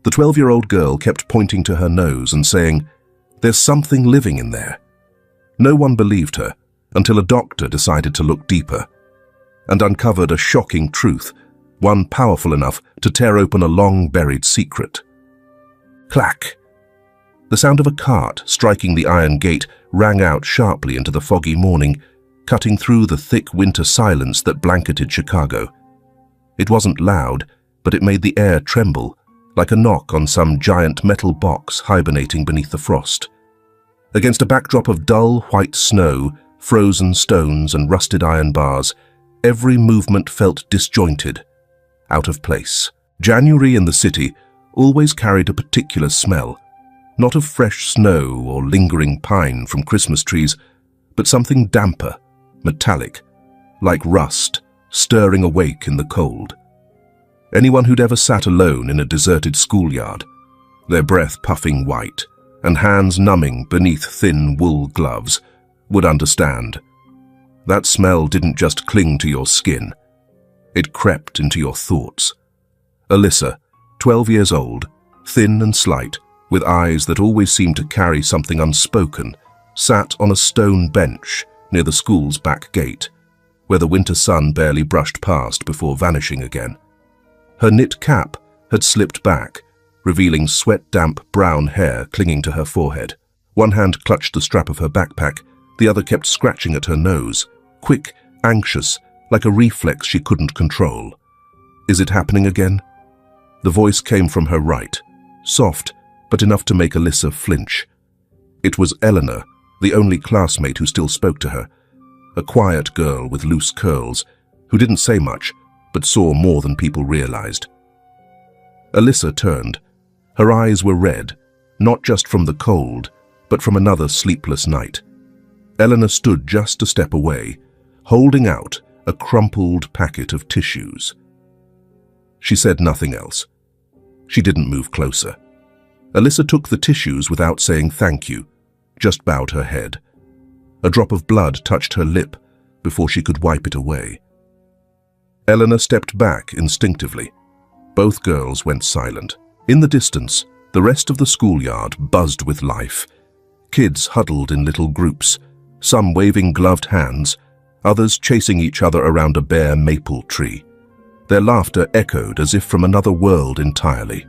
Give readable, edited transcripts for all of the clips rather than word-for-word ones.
The 12-year-old girl kept pointing to her nose and saying, "There's something living in there." No one believed her until a doctor decided to look deeper and uncovered a shocking truth, one powerful enough to tear open a long-buried secret. Clack! The sound of a cart striking the iron gate rang out sharply into the foggy morning, cutting through the thick winter silence that blanketed Chicago. It wasn't loud, but it made the air tremble, like a knock on some giant metal box hibernating beneath the frost. Against a backdrop of dull white snow, frozen stones and rusted iron bars, every movement felt disjointed, out of place. January in the city always carried a particular smell, not of fresh snow or lingering pine from Christmas trees, but something damper, metallic, like rust, stirring awake in the cold. Anyone who'd ever sat alone in a deserted schoolyard, their breath puffing white and hands numbing beneath thin wool gloves, would understand. That smell didn't just cling to your skin. It crept into your thoughts. Alyssa, 12 years old, thin and slight, with eyes that always seemed to carry something unspoken, sat on a stone bench near the school's back gate, where the winter sun barely brushed past before vanishing again. Her knit cap had slipped back, revealing sweat-damp brown hair clinging to her forehead. One hand clutched the strap of her backpack, the other kept scratching at her nose, quick, anxious, like a reflex she couldn't control. Is it happening again? The voice came from her right, soft, but enough to make Alyssa flinch. It was Eleanor, the only classmate who still spoke to her, a quiet girl with loose curls, who didn't say much, but saw more than people realized. Alyssa turned. Her eyes were red, not just from the cold, but from another sleepless night. Eleanor stood just a step away, holding out a crumpled packet of tissues. She said nothing else. She didn't move closer. Alyssa took the tissues without saying thank you, just bowed her head. A drop of blood touched her lip before she could wipe it away. Eleanor stepped back instinctively. Both girls went silent. In the distance, the rest of the schoolyard buzzed with life. Kids huddled in little groups, some waving gloved hands, others chasing each other around a bare maple tree. Their laughter echoed as if from another world entirely.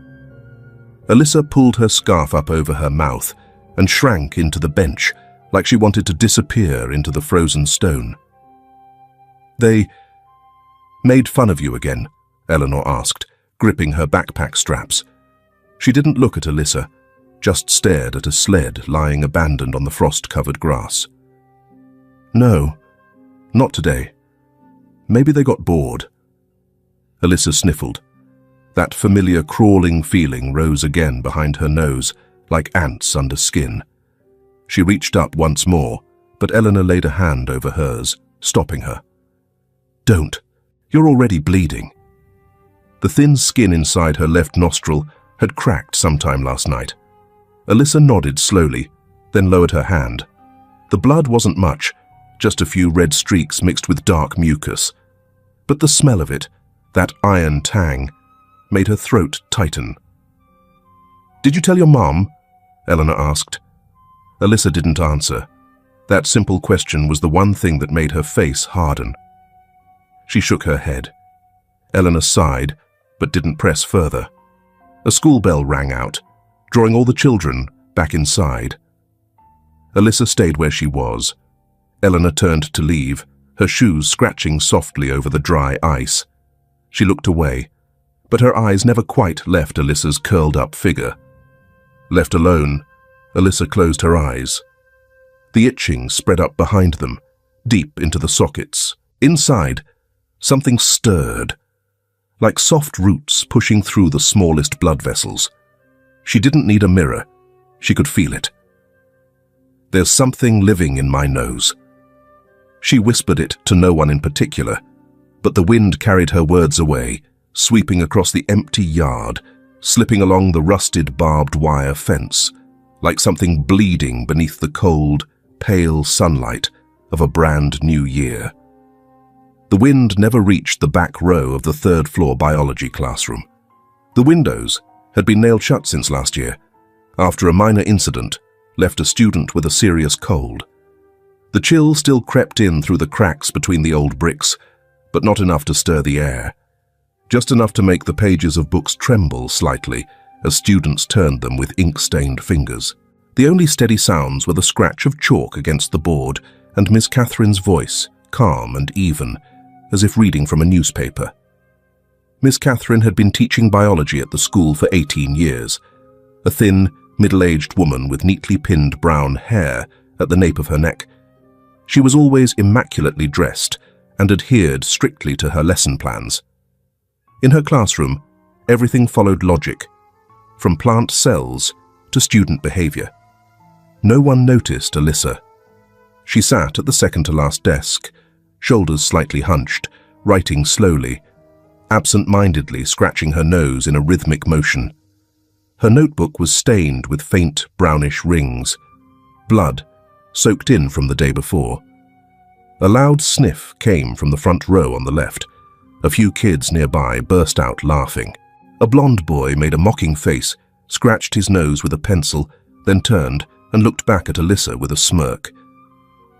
Alyssa pulled her scarf up over her mouth and shrank into the bench, like she wanted to disappear into the frozen stone. "They made fun of you again?" Eleanor asked, gripping her backpack straps. She didn't look at Alyssa, just stared at a sled lying abandoned on the frost-covered grass. "No, not today. Maybe they got bored." Alyssa sniffled. That familiar crawling feeling rose again behind her nose, like ants under skin. She reached up once more, but Eleanor laid a hand over hers, stopping her. "Don't. You're already bleeding." The thin skin inside her left nostril had cracked sometime last night. Alyssa nodded slowly, then lowered her hand. The blood wasn't much, just a few red streaks mixed with dark mucus. But the smell of it, that iron tang, made her throat tighten. "Did you tell your mom?" Eleanor asked. Alyssa didn't answer. That simple question was the one thing that made her face harden. She shook her head. Eleanor sighed, but didn't press further. A school bell rang out, drawing all the children back inside. Alyssa stayed where she was. Eleanor turned to leave, her shoes scratching softly over the dry ice. She looked away, but her eyes never quite left Alyssa's curled-up figure. Left alone, Alyssa closed her eyes. The itching spread up behind them, deep into the sockets. Inside, something stirred, like soft roots pushing through the smallest blood vessels. She didn't need a mirror. She could feel it. "There's something living in my nose." She whispered it to no one in particular, but the wind carried her words away, sweeping across the empty yard, slipping along the rusted barbed wire fence, like something bleeding beneath the cold, pale sunlight of a brand new year. The wind never reached the back row of the third-floor biology classroom. The windows, had been nailed shut since last year, after a minor incident left a student with a serious cold. The chill still crept in through the cracks between the old bricks, but not enough to stir the air. Just enough to make the pages of books tremble slightly as students turned them with ink-stained fingers. The only steady sounds were the scratch of chalk against the board and Miss Catherine's voice, calm and even, as if reading from a newspaper. Miss Catherine had been teaching biology at the school for 18 years, a thin, middle-aged woman with neatly pinned brown hair at the nape of her neck. She was always immaculately dressed and adhered strictly to her lesson plans. In her classroom, everything followed logic, from plant cells to student behavior. No one noticed Alyssa. She sat at the second-to-last desk, shoulders slightly hunched, writing slowly, absent-mindedly scratching her nose in a rhythmic motion. Her notebook was stained with faint brownish rings, blood soaked in from the day before. A loud sniff came from the front row on the left. A few kids nearby burst out laughing. A blond boy made a mocking face, scratched his nose with a pencil, then turned and looked back at Alyssa with a smirk.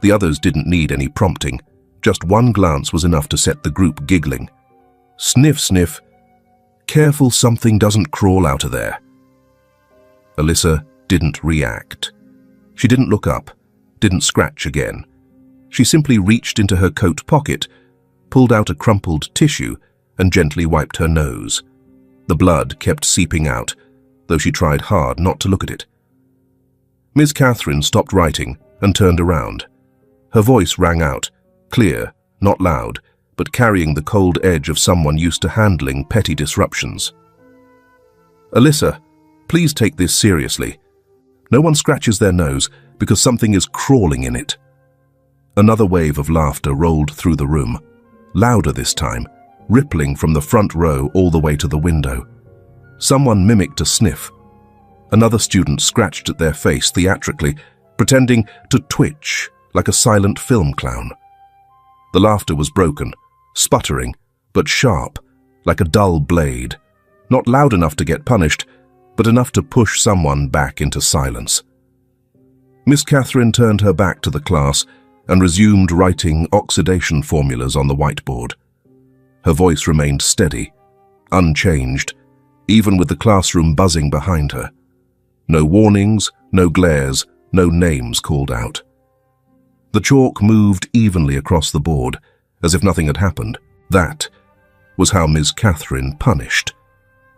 The others didn't need any prompting. Just one glance was enough to set the group giggling. Sniff, sniff. Careful something doesn't crawl out of there. Alyssa didn't react. She didn't look up, didn't scratch again. She simply reached into her coat pocket, pulled out a crumpled tissue, and gently wiped her nose. The blood kept seeping out, though she tried hard not to look at it. Miss Catherine stopped writing and turned around. Her voice rang out, clear, not loud, but carrying the cold edge of someone used to handling petty disruptions. Alyssa, please take this seriously. No one scratches their nose because something is crawling in it. Another wave of laughter rolled through the room, louder this time, rippling from the front row all the way to the window. Someone mimicked a sniff. Another student scratched at their face theatrically, pretending to twitch like a silent film clown. The laughter was broken, sputtering, but sharp, like a dull blade. Not loud enough to get punished, but enough to push someone back into silence. Miss Catherine turned her back to the class and resumed writing oxidation formulas on the whiteboard. Her voice remained steady, unchanged, even with the classroom buzzing behind her. No warnings, no glares, no names called out. The chalk moved evenly across the board, as if nothing had happened. That was how Miss Catherine punished,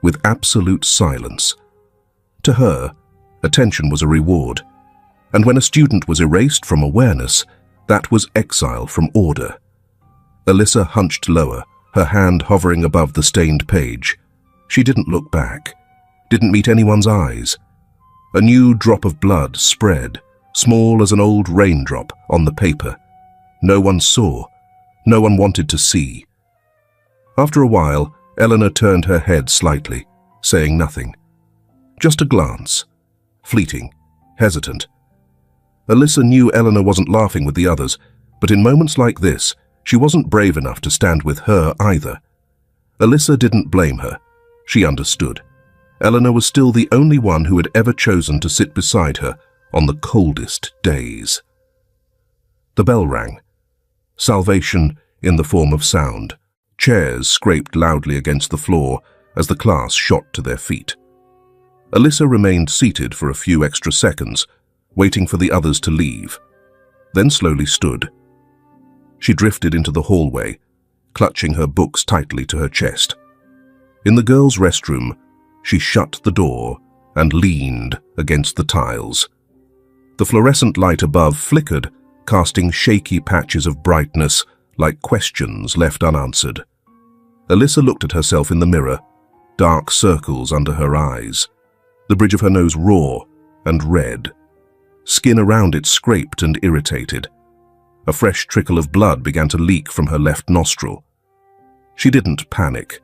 with absolute silence. To her, attention was a reward, and when a student was erased from awareness, that was exile from order. Alyssa hunched lower, her hand hovering above the stained page. She didn't look back, didn't meet anyone's eyes. A new drop of blood spread, small as an old raindrop, on the paper. No one saw, no one wanted to see. After a while, Eleanor turned her head slightly, saying nothing. Just a glance, fleeting, hesitant. Alyssa knew Eleanor wasn't laughing with the others, but in moments like this, she wasn't brave enough to stand with her either. Alyssa didn't blame her. She understood. Eleanor was still the only one who had ever chosen to sit beside her on the coldest days. The bell rang. Salvation in the form of sound. Chairs scraped loudly against the floor as the class shot to their feet. Alyssa remained seated for a few extra seconds, waiting for the others to leave, then slowly stood. She drifted into the hallway, clutching her books tightly to her chest. In the girls' restroom, she shut the door and leaned against the tiles. The fluorescent light above flickered, casting shaky patches of brightness like questions left unanswered. Alyssa looked at herself in the mirror, dark circles under her eyes, the bridge of her nose raw and red. Skin around it scraped and irritated. A fresh trickle of blood began to leak from her left nostril. She didn't panic.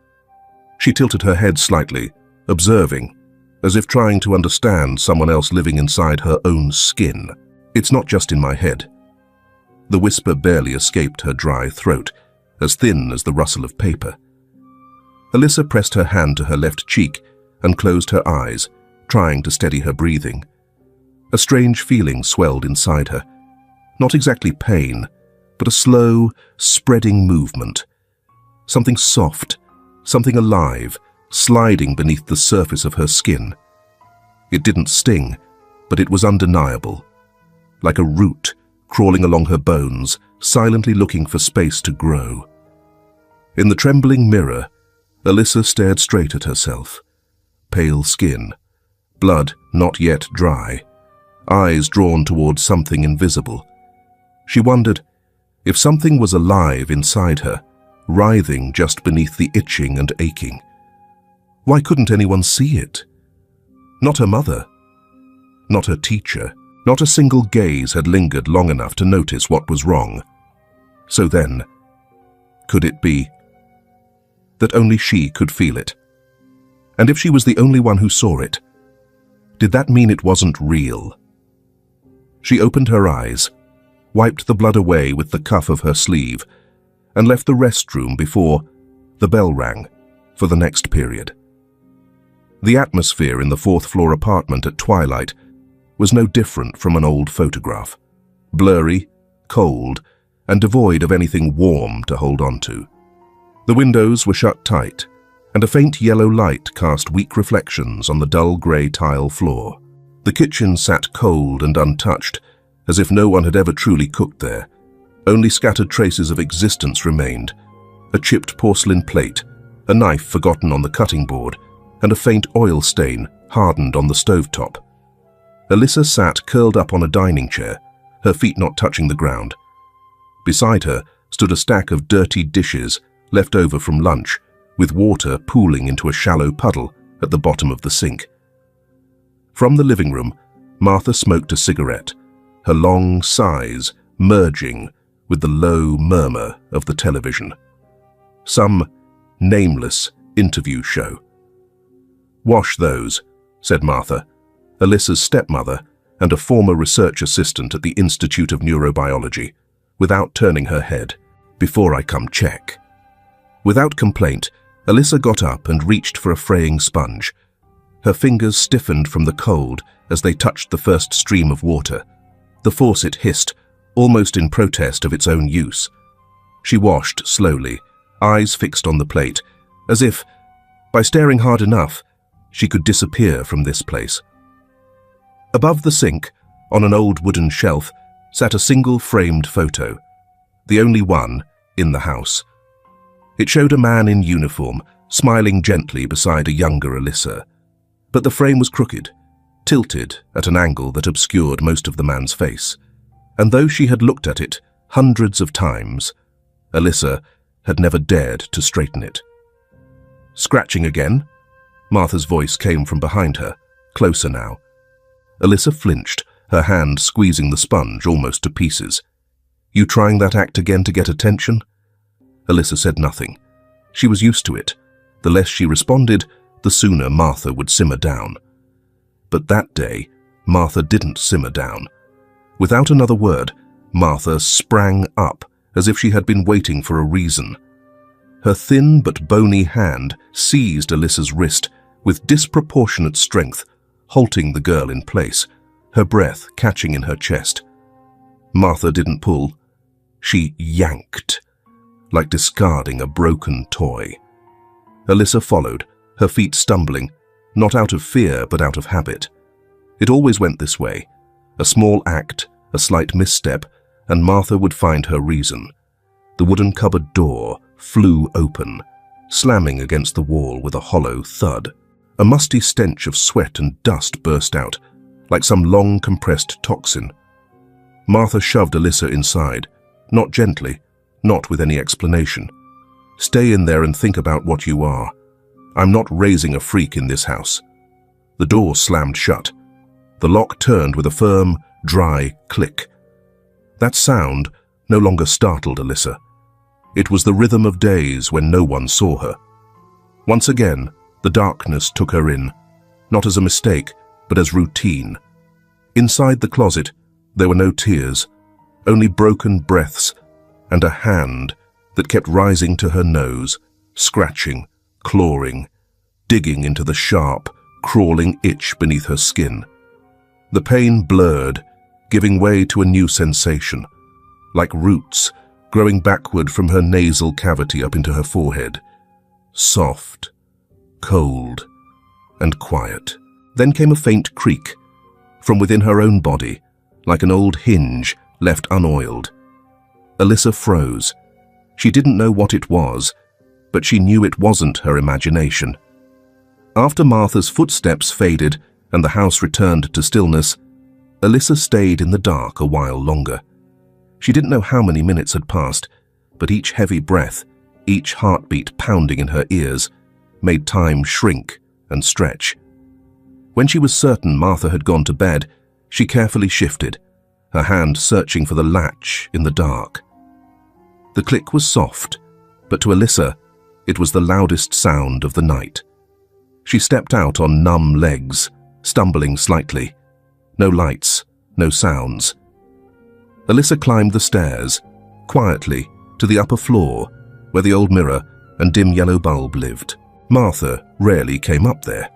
She tilted her head slightly, observing, as if trying to understand someone else living inside her own skin. It's not just in my head. The whisper barely escaped her dry throat, as thin as the rustle of paper. Alyssa pressed her hand to her left cheek and closed her eyes, trying to steady her breathing. A strange feeling swelled inside her. Not exactly pain, but a slow, spreading movement. Something soft, something alive, sliding beneath the surface of her skin. It didn't sting, but it was undeniable. Like a root crawling along her bones, silently looking for space to grow. In the trembling mirror, Alyssa stared straight at herself. Pale skin, blood not yet dry, eyes drawn towards something invisible. She wondered if something was alive inside her, writhing just beneath the itching and aching. Why couldn't anyone see it? Not her mother, not her teacher, not a single gaze had lingered long enough to notice what was wrong. So then, could it be that only she could feel it? And if she was the only one who saw it, did that mean it wasn't real? She opened her eyes, wiped the blood away with the cuff of her sleeve, and left the restroom before the bell rang for the next period. The atmosphere in the fourth-floor apartment at twilight was no different from an old photograph. Blurry, cold, and devoid of anything warm to hold on to. The windows were shut tight, and a faint yellow light cast weak reflections on the dull grey tile floor. The kitchen sat cold and untouched, as if no one had ever truly cooked there. Only scattered traces of existence remained. A chipped porcelain plate, a knife forgotten on the cutting board, and a faint oil stain hardened on the stovetop. Alyssa sat curled up on a dining chair, her feet not touching the ground. Beside her stood a stack of dirty dishes left over from lunch, with water pooling into a shallow puddle at the bottom of the sink. From the living room, Martha smoked a cigarette, her long sighs merging with the low murmur of the television. Some nameless interview show. "Wash those," said Martha, Alyssa's stepmother and a former research assistant at the Institute of Neurobiology, without turning her head. "Before I come check." Without complaint, Alyssa got up and reached for a fraying sponge. Her fingers stiffened from the cold as they touched the first stream of water. The faucet hissed, almost in protest of its own use. She washed slowly, eyes fixed on the plate, as if, by staring hard enough, she could disappear from this place. Above the sink, on an old wooden shelf, sat a single framed photo, the only one in the house. It showed a man in uniform, smiling gently beside a younger Alyssa. But the frame was crooked, tilted at an angle that obscured most of the man's face. And though she had looked at it hundreds of times, Alyssa had never dared to straighten it. "Scratching again?" Martha's voice came from behind her, closer now. Alyssa flinched, her hand squeezing the sponge almost to pieces. "You trying that act again to get attention?" Alyssa said nothing. She was used to it. The less she responded, the sooner Martha would simmer down. But that day, Martha didn't simmer down. Without another word, Martha sprang up as if she had been waiting for a reason. Her thin but bony hand seized Alyssa's wrist with disproportionate strength, halting the girl in place, her breath catching in her chest. Martha didn't pull. She yanked, like discarding a broken toy. Alyssa followed, her feet stumbling, not out of fear but out of habit. It always went this way. A small act, a slight misstep, and Martha would find her reason. The wooden cupboard door flew open, slamming against the wall with a hollow thud. A musty stench of sweat and dust burst out, like some long-compressed toxin. Martha shoved Alyssa inside, not gently, not with any explanation. "Stay in there and think about what you are. I'm not raising a freak in this house." The door slammed shut. The lock turned with a firm, dry click. That sound no longer startled Alyssa. It was the rhythm of days when no one saw her. Once again, the darkness took her in, not as a mistake, but as routine. Inside the closet, there were no tears, only broken breaths, and a hand that kept rising to her nose, scratching, clawing, digging into the sharp, crawling itch beneath her skin. The pain blurred, giving way to a new sensation, like roots growing backward from her nasal cavity up into her forehead. Soft, cold, and quiet. Then came a faint creak from within her own body, like an old hinge left unoiled. Alyssa froze. She didn't know what it was, but she knew it wasn't her imagination. After Martha's footsteps faded and the house returned to stillness, Alyssa stayed in the dark a while longer. She didn't know how many minutes had passed, but each heavy breath, each heartbeat pounding in her ears, made time shrink and stretch. When she was certain Martha had gone to bed, she carefully shifted, her hand searching for the latch in the dark. The click was soft, but to Alyssa, it was the loudest sound of the night. She stepped out on numb legs, stumbling slightly. No lights, no sounds. Alyssa climbed the stairs, quietly, to the upper floor, where the old mirror and dim yellow bulb lived. Martha rarely came up there.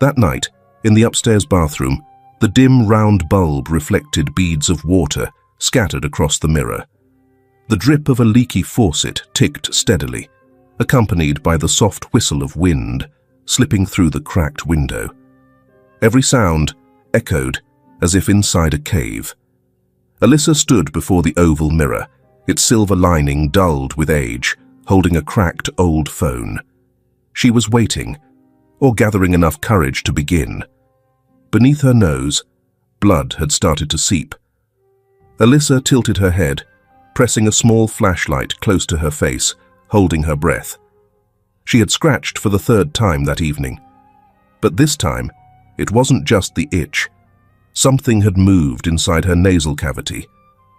That night, in the upstairs bathroom, the dim round bulb reflected beads of water scattered across the mirror. The drip of a leaky faucet ticked steadily, accompanied by the soft whistle of wind slipping through the cracked window. Every sound echoed as if inside a cave. Alyssa stood before the oval mirror, its silver lining dulled with age, holding a cracked old phone. She was waiting, or gathering enough courage to begin. Beneath her nose, blood had started to seep. Alyssa tilted her head, pressing a small flashlight close to her face, holding her breath. She had scratched for the third time that evening. But this time, it wasn't just the itch. Something had moved inside her nasal cavity,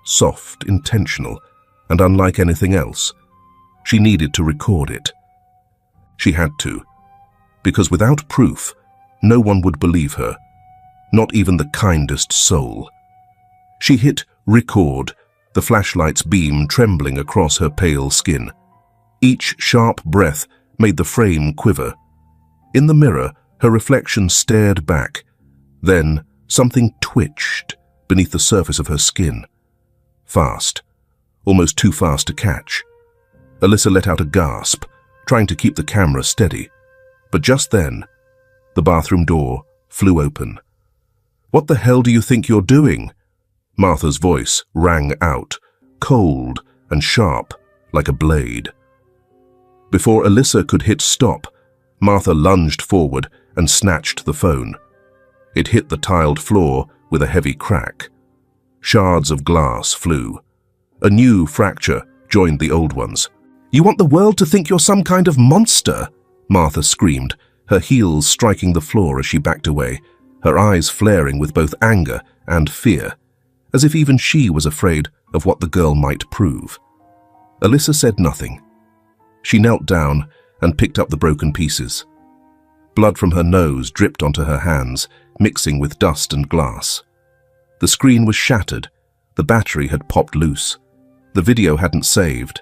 soft, intentional, and unlike anything else. She needed to record it. She had to, because without proof, no one would believe her, not even the kindest soul. She hit record, the flashlight's beam trembling across her pale skin. Each sharp breath made the frame quiver. In the mirror, her reflection stared back. Then, something twitched beneath the surface of her skin. Fast, almost too fast to catch. Alyssa let out a gasp, trying to keep the camera steady. But just then, the bathroom door flew open. "What the hell do you think you're doing?" Martha's voice rang out, cold and sharp like a blade. Before Alyssa could hit stop, Martha lunged forward and snatched the phone. It hit the tiled floor with a heavy crack. Shards of glass flew. A new fracture joined the old ones. "You want the world to think you're some kind of monster?" Martha screamed, her heels striking the floor as she backed away, her eyes flaring with both anger and fear, as if even she was afraid of what the girl might prove. Alyssa said nothing. She knelt down and picked up the broken pieces. Blood from her nose dripped onto her hands, mixing with dust and glass. The screen was shattered. The battery had popped loose. The video hadn't saved.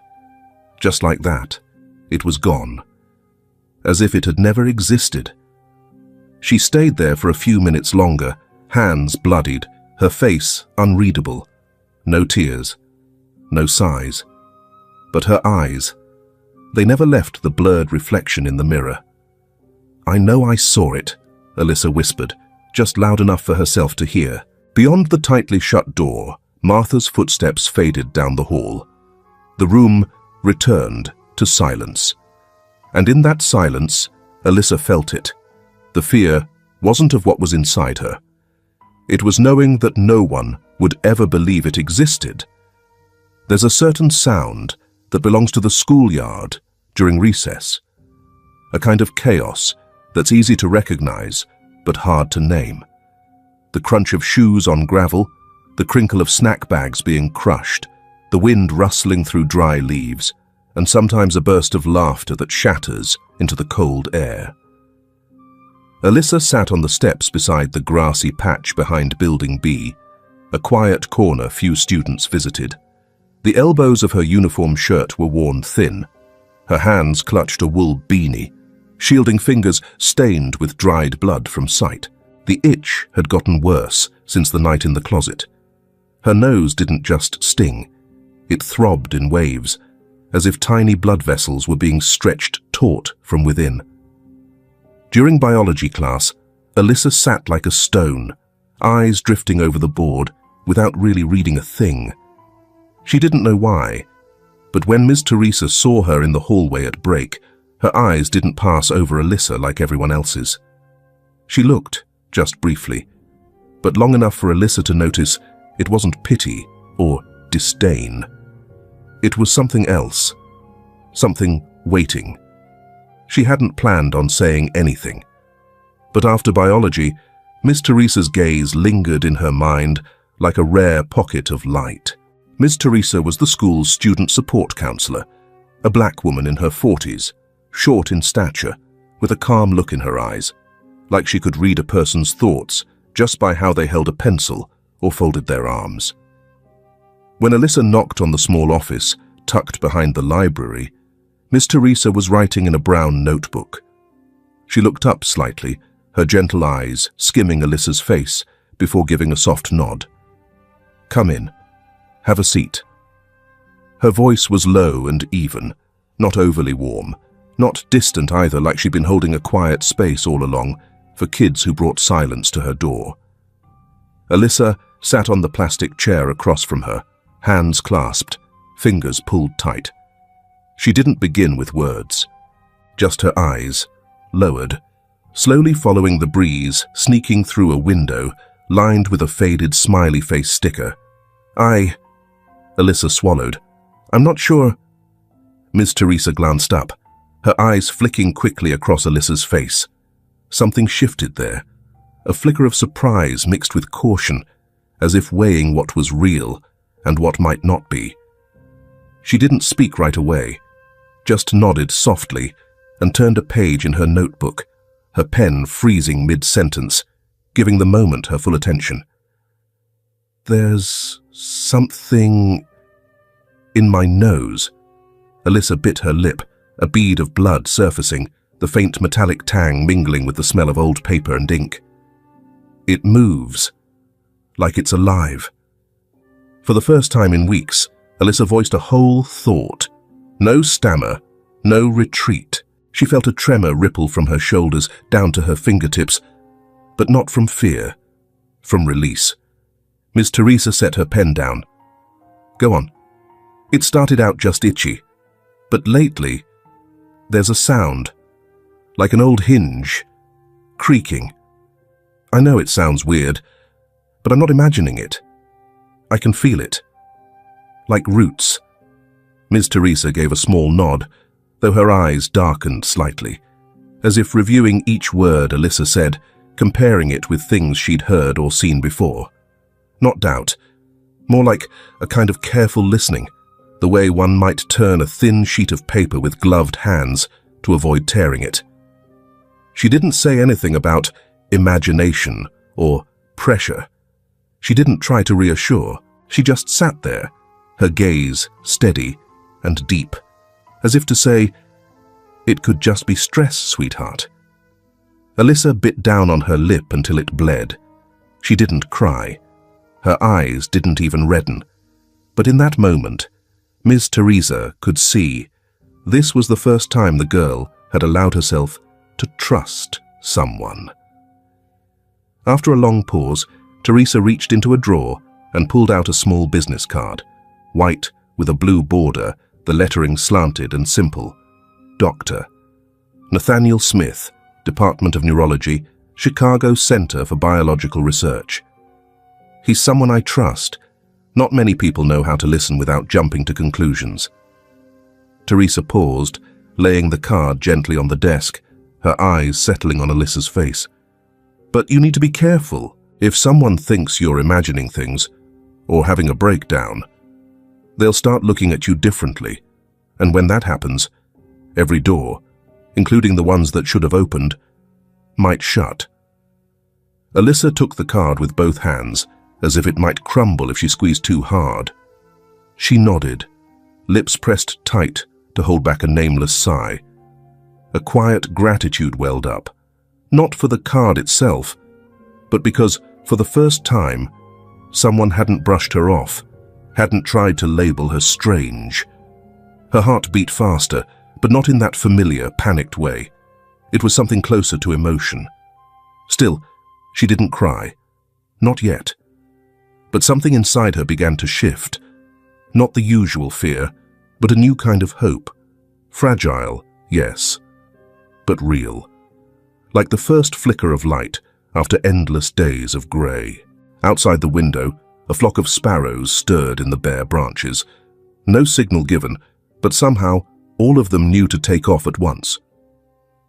Just like that, it was gone, as if it had never existed. She stayed there for a few minutes longer, hands bloodied, her face unreadable. No tears, no sighs. But her eyes, they never left the blurred reflection in the mirror. "I know I saw it," Alyssa whispered, just loud enough for herself to hear. Beyond the tightly shut door, Martha's footsteps faded down the hall. The room returned to silence. And in that silence, Alyssa felt it. The fear wasn't of what was inside her. It was knowing that no one would ever believe it existed. There's a certain sound that belongs to the schoolyard during recess. A kind of chaos that's easy to recognize, but hard to name. The crunch of shoes on gravel, the crinkle of snack bags being crushed, the wind rustling through dry leaves, and sometimes a burst of laughter that shatters into the cold air. Alyssa sat on the steps beside the grassy patch behind Building B, a quiet corner few students visited. The elbows of her uniform shirt were worn thin. Her hands clutched a wool beanie. shielding fingers stained with dried blood from sight. The itch had gotten worse since the night in the closet. Her nose didn't just sting, it throbbed in waves, as if tiny blood vessels were being stretched taut from within. During biology class, Alyssa sat like a stone, eyes drifting over the board without really reading a thing. She didn't know why, but when Ms. Teresa saw her in the hallway at break, her eyes didn't pass over Alyssa like everyone else's. She looked, just briefly, but long enough for Alyssa to notice it wasn't pity or disdain. It was something else, something waiting. She hadn't planned on saying anything, but after biology, Miss Teresa's gaze lingered in her mind like a rare pocket of light. Miss Teresa was the school's student support counselor, a black woman in her 40s, short in stature, with a calm look in her eyes, like she could read a person's thoughts just by how they held a pencil or folded their arms. When Alyssa knocked on the small office tucked behind the library, Miss Teresa was writing in a brown notebook. She looked up slightly, her gentle eyes skimming Alyssa's face before giving a soft nod. "Come in. Have a seat." Her voice was low and even, not overly warm, not distant either, like she'd been holding a quiet space all along for kids who brought silence to her door. Alyssa sat on the plastic chair across from her, hands clasped, fingers pulled tight. She didn't begin with words, just her eyes, lowered, slowly following the breeze sneaking through a window lined with a faded smiley face sticker. Alyssa swallowed. "I'm not sure." Miss Teresa glanced up, her eyes flicking quickly across Alyssa's face. Something shifted there, a flicker of surprise mixed with caution, as if weighing what was real and what might not be. She didn't speak right away, just nodded softly and turned a page in her notebook, her pen freezing mid-sentence, giving the moment her full attention. "There's something in my nose." Alyssa bit her lip, a bead of blood surfacing, the faint metallic tang mingling with the smell of old paper and ink. "It moves, like it's alive." For the first time in weeks, Alyssa voiced a whole thought. No stammer, no retreat. She felt a tremor ripple from her shoulders down to her fingertips, but not from fear, from release. Miss Teresa set her pen down. "Go on." It started out just itchy, but lately, there's a sound, like an old hinge, creaking. I know it sounds weird, but I'm not imagining it. I can feel it. Like roots. Miss Teresa gave a small nod, though her eyes darkened slightly, as if reviewing each word Alyssa said, comparing it with things she'd heard or seen before. Not doubt, more like a kind of careful listening, the way one might turn a thin sheet of paper with gloved hands to avoid tearing it. She didn't say anything about imagination or pressure. She didn't try to reassure. She just sat there, her gaze steady and deep, as if to say, "It could just be stress, sweetheart." Alyssa bit down on her lip until it bled. She didn't cry. Her eyes didn't even redden. But in that moment, Miss Teresa could see this was the first time the girl had allowed herself to trust someone. After a long pause, Teresa reached into a drawer and pulled out a small business card, white with a blue border, the lettering slanted and simple. Dr. Nathaniel Smith, Department of Neurology, Chicago Center for Biological Research. "He's someone I trust. Not many people know how to listen without jumping to conclusions." Teresa paused, laying the card gently on the desk, her eyes settling on Alyssa's face. "But you need to be careful. If someone thinks you're imagining things, or having a breakdown, they'll start looking at you differently. And when that happens, every door, including the ones that should have opened, might shut." Alyssa took the card with both hands, as if it might crumble if she squeezed too hard. She nodded, lips pressed tight to hold back a nameless sigh. a quiet gratitude welled up, not for the card itself, but because, for the first time, someone hadn't brushed her off, hadn't tried to label her strange. Her heart beat faster, but not in that familiar, panicked way. It was something closer to emotion. Still, she didn't cry. Not yet. But something inside her began to shift. Not the usual fear, but a new kind of hope. Fragile, yes, but real. Like the first flicker of light after endless days of grey. Outside the window, a flock of sparrows stirred in the bare branches. No signal given, but somehow all of them knew to take off at once.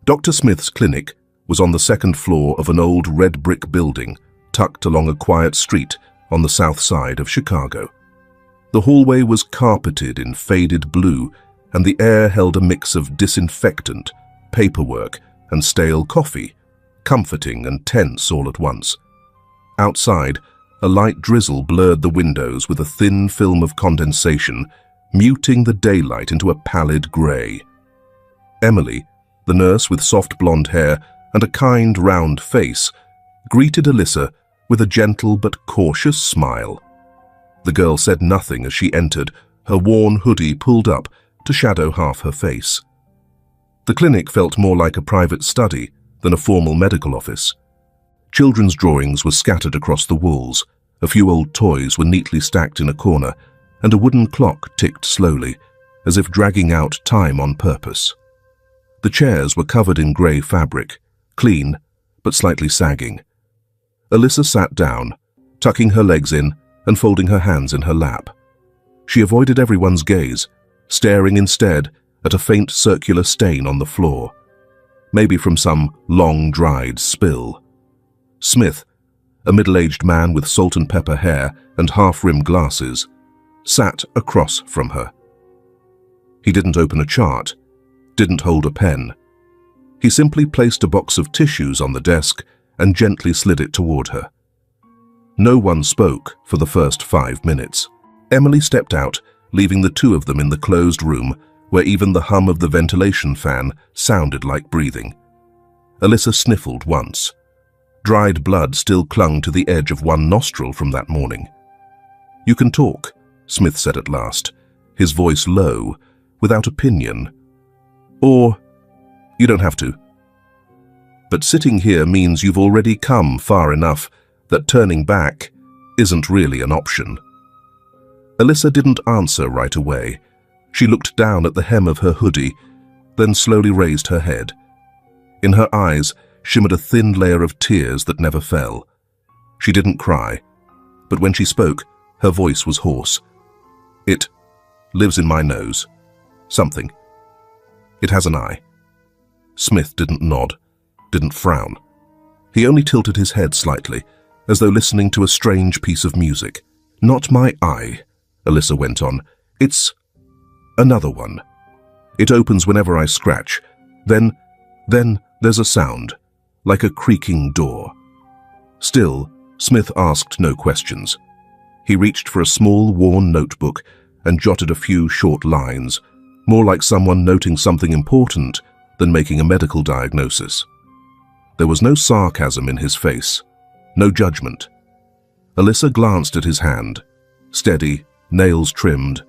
Dr. Smith's clinic was on the second floor of an old red brick building tucked along a quiet street on the south side of Chicago. The hallway was carpeted in faded blue, and the air held a mix of disinfectant, paperwork, and stale coffee, comforting and tense all at once. Outside, a light drizzle blurred the windows with a thin film of condensation, muting the daylight into a pallid grey. Emily, the nurse with soft blonde hair and a kind, round face, greeted Alyssa with a gentle but cautious smile. The girl said nothing as she entered, her worn hoodie pulled up to shadow half her face. The clinic felt more like a private study than a formal medical office. Children's drawings were scattered across the walls, a few old toys were neatly stacked in a corner, and a wooden clock ticked slowly, as if dragging out time on purpose. The chairs were covered in grey fabric, clean but slightly sagging. Alyssa sat down, tucking her legs in and folding her hands in her lap. She avoided everyone's gaze, staring instead at a faint circular stain on the floor, maybe from some long-dried spill. Smith, a middle-aged man with salt and pepper hair and half-rimmed glasses, sat across from her. He didn't open a chart, didn't hold a pen. He simply placed a box of tissues on the desk and gently slid it toward her. No one spoke for the first 5 minutes. Emily stepped out, leaving the two of them in the closed room where even the hum of the ventilation fan sounded like breathing. Alyssa sniffled once. Dried blood still clung to the edge of one nostril from that morning. "You can talk," Smith said at last, his voice low, without opinion. "Or you don't have to. But sitting here means you've already come far enough that turning back isn't really an option." Alyssa didn't answer right away. She looked down at the hem of her hoodie, then slowly raised her head. In her eyes shimmered a thin layer of tears that never fell. She didn't cry, but when she spoke, her voice was hoarse. "It lives in my nose. Something. It has an eye." Smith didn't nod, didn't frown. He only tilted his head slightly, as though listening to a strange piece of music. "Not my eye," Alyssa went on. "It's another one. It opens whenever I scratch. Then there's a sound, like a creaking door." Still, Smith asked no questions. He reached for a small, worn notebook and jotted a few short lines, more like someone noting something important than making a medical diagnosis. There was no sarcasm in his face, no judgment. Alyssa glanced at his hand, steady, nails trimmed,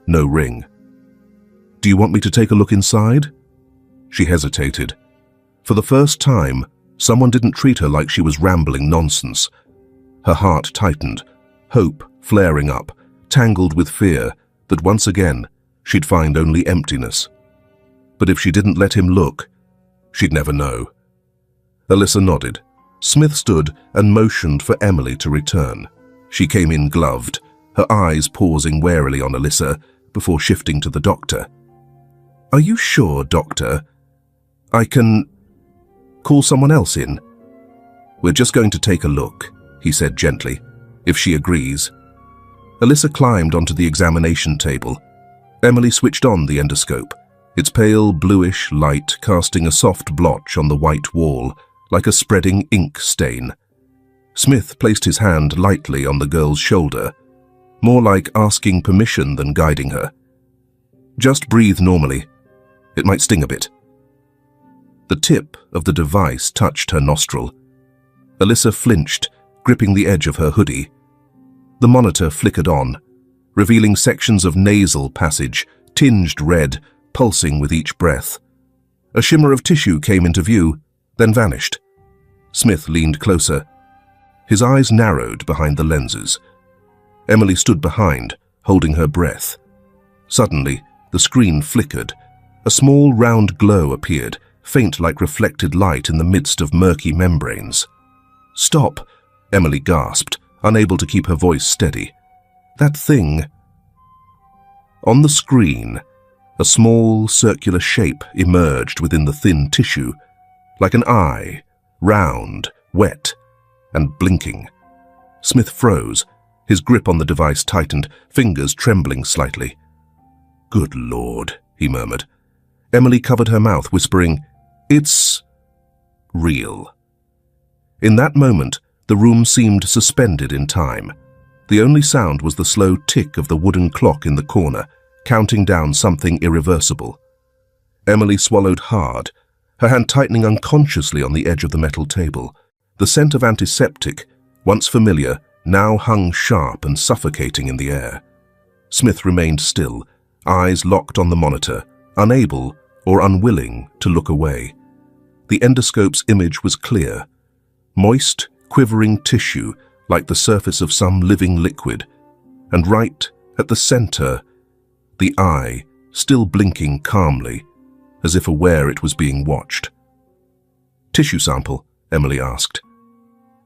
no ring. "Do you want me to take a look inside?" She hesitated. For the first time, someone didn't treat her like she was rambling nonsense. Her heart tightened, hope flaring up, tangled with fear that once again she'd find only emptiness. But if she didn't let him look, she'd never know. Alyssa nodded. Smith stood and motioned for Emily to return. She came in gloved, her eyes pausing warily on Alyssa before shifting to the doctor. "Are you sure, doctor? I can call someone else in?" "We're just going to take a look," he said gently, "if she agrees." Alyssa climbed onto the examination table. Emily switched on the endoscope, its pale bluish light casting a soft blotch on the white wall, like a spreading ink stain. Smith placed his hand lightly on the girl's shoulder, more like asking permission than guiding her. "Just breathe normally. It might sting a bit." The tip of the device touched her nostril. Alyssa flinched, gripping the edge of her hoodie. The monitor flickered on, revealing sections of nasal passage, tinged red, pulsing with each breath. A shimmer of tissue came into view, then vanished. Smith leaned closer. His eyes narrowed behind the lenses. Emily stood behind, holding her breath. Suddenly, the screen flickered. A small round glow appeared, faint like reflected light in the midst of murky membranes. "Stop!" Emily gasped, unable to keep her voice steady. "That thing—" On the screen, a small, circular shape emerged within the thin tissue, like an eye, round, wet, and blinking. Smith froze. His grip on the device tightened, fingers trembling slightly. "Good Lord," he murmured. Emily covered her mouth, whispering, "It's real." In that moment, the room seemed suspended in time. The only sound was the slow tick of the wooden clock in the corner, counting down something irreversible. Emily swallowed hard, her hand tightening unconsciously on the edge of the metal table. The scent of antiseptic, once familiar, now hung sharp and suffocating in the air. Smith remained still, eyes locked on the monitor, unable or unwilling to look away. The endoscope's image was clear. Moist, quivering tissue like the surface of some living liquid, and right at the center, the eye still blinking calmly, as if aware it was being watched. "Tissue sample?" Emily asked.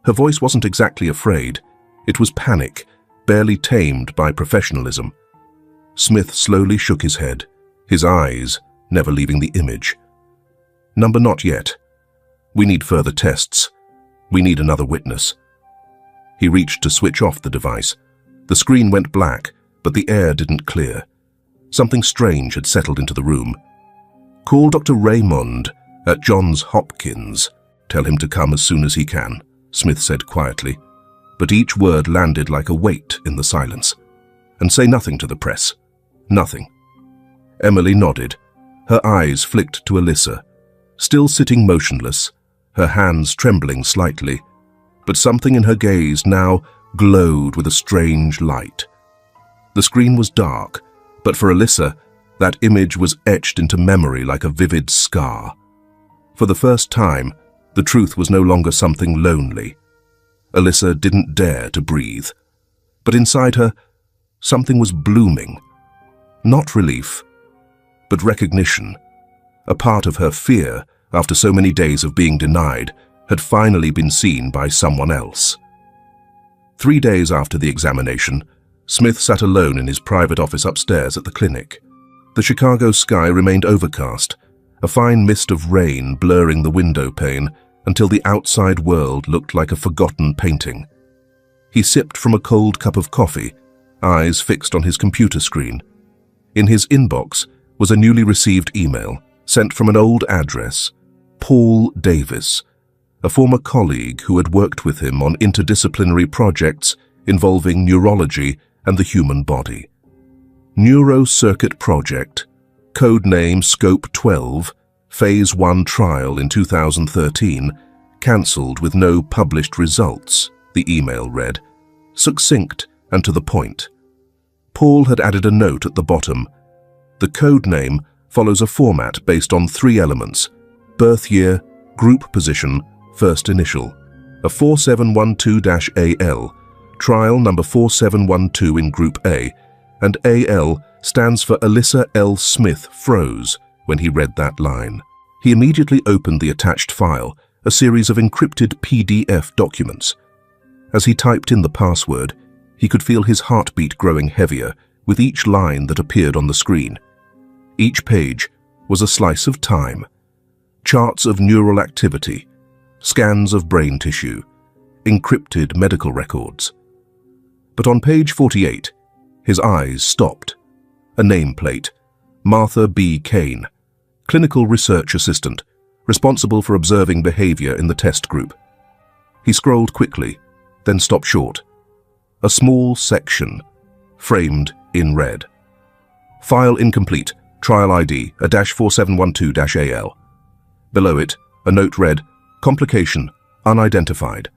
Her voice wasn't exactly afraid. It was panic, barely tamed by professionalism. Smith slowly shook his head, his eyes never leaving the image. "Number not yet. We need further tests. We need another witness." He reached to switch off the device. The screen went black, but the air didn't clear. Something strange had settled into the room. "Call Dr. Raymond at Johns Hopkins. Tell him to come as soon as he can," Smith said quietly, but each word landed like a weight in the silence. "And say nothing to the press. Nothing." Emily nodded. Her eyes flicked to Alyssa, still sitting motionless, her hands trembling slightly, but something in her gaze now glowed with a strange light. The screen was dark, but for Alyssa, that image was etched into memory like a vivid scar. For the first time, the truth was no longer something lonely. Alyssa didn't dare to breathe. But inside her, something was blooming. Not relief, but recognition. A part of her fear, after so many days of being denied, had finally been seen by someone else. 3 days after the examination, Smith sat alone in his private office upstairs at the clinic. The Chicago sky remained overcast, a fine mist of rain blurring the window pane until the outside world looked like a forgotten painting. He sipped from a cold cup of coffee, eyes fixed on his computer screen. In his inbox was a newly received email, sent from an old address, Paul Davis, a former colleague who had worked with him on interdisciplinary projects involving neurology and the human body. Neurocircuit Project, codename Scope 12, Phase 1 trial in 2013, cancelled with no published results, the email read, succinct and to the point. Paul had added a note at the bottom. The codename follows a format based on 3 elements: birth year, group position, first initial. A 4712-AL, trial number 4712 in Group A, and AL stands for Alyssa L. Smith froze when he read that line. He immediately opened the attached file, a series of encrypted PDF documents. As he typed in the password, he could feel his heartbeat growing heavier with each line that appeared on the screen. Each page was a slice of time, charts of neural activity, scans of brain tissue, encrypted medical records. But on page 48, his eyes stopped. A nameplate, Martha B. Kane, clinical research assistant, responsible for observing behavior in the test group. He scrolled quickly, then stopped short. A small section, framed in red. File incomplete, trial ID, a -4712-AL. Below it, a note read, "Complication, unidentified.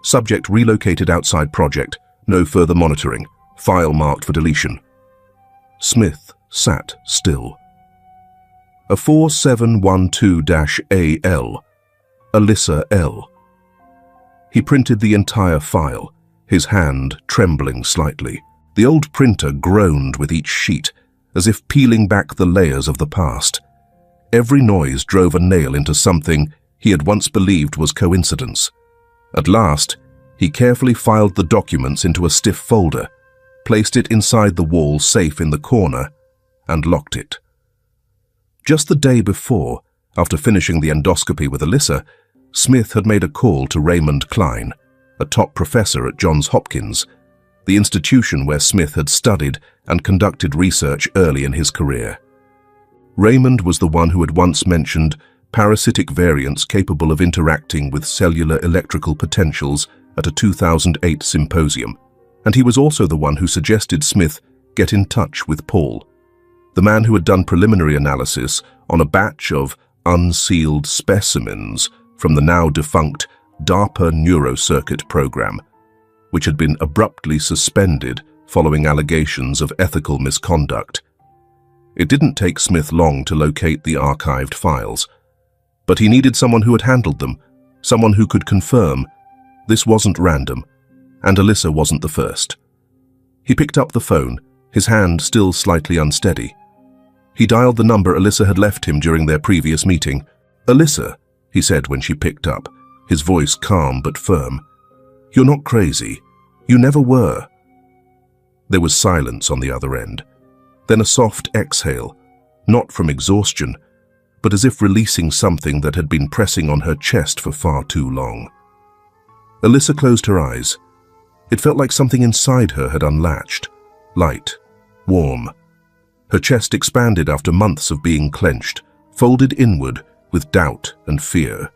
Subject relocated outside project, no further monitoring. File marked for deletion." Smith sat still. A 4712-AL, Alyssa L. He printed the entire file, his hand trembling slightly. The old printer groaned with each sheet, as if peeling back the layers of the past. Every noise drove a nail into something he had once believed was coincidence. At last, he carefully filed the documents into a stiff folder, placed it inside the wall safe in the corner, and locked it. Just the day before, after finishing the endoscopy with Alyssa, Smith had made a call to Raymond Klein, a top professor at Johns Hopkins, the institution where Smith had studied and conducted research early in his career. Raymond was the one who had once mentioned parasitic variants capable of interacting with cellular electrical potentials at a 2008 symposium, and he was also the one who suggested Smith get in touch with Paul, the man who had done preliminary analysis on a batch of unsealed specimens from the now-defunct DARPA neurocircuit program, which had been abruptly suspended following allegations of ethical misconduct. It didn't take Smith long to locate the archived files, but he needed someone who had handled them, someone who could confirm this wasn't random, and Alyssa wasn't the first. He picked up the phone, his hand still slightly unsteady. He dialed the number Alyssa had left him during their previous meeting. "Alyssa," he said when she picked up, his voice calm but firm. "You're not crazy. You never were." There was silence on the other end, then a soft exhale, not from exhaustion, but as if releasing something that had been pressing on her chest for far too long. Alyssa closed her eyes. It felt like something inside her had unlatched, light, warm. Her chest expanded after months of being clenched, folded inward with doubt and fear.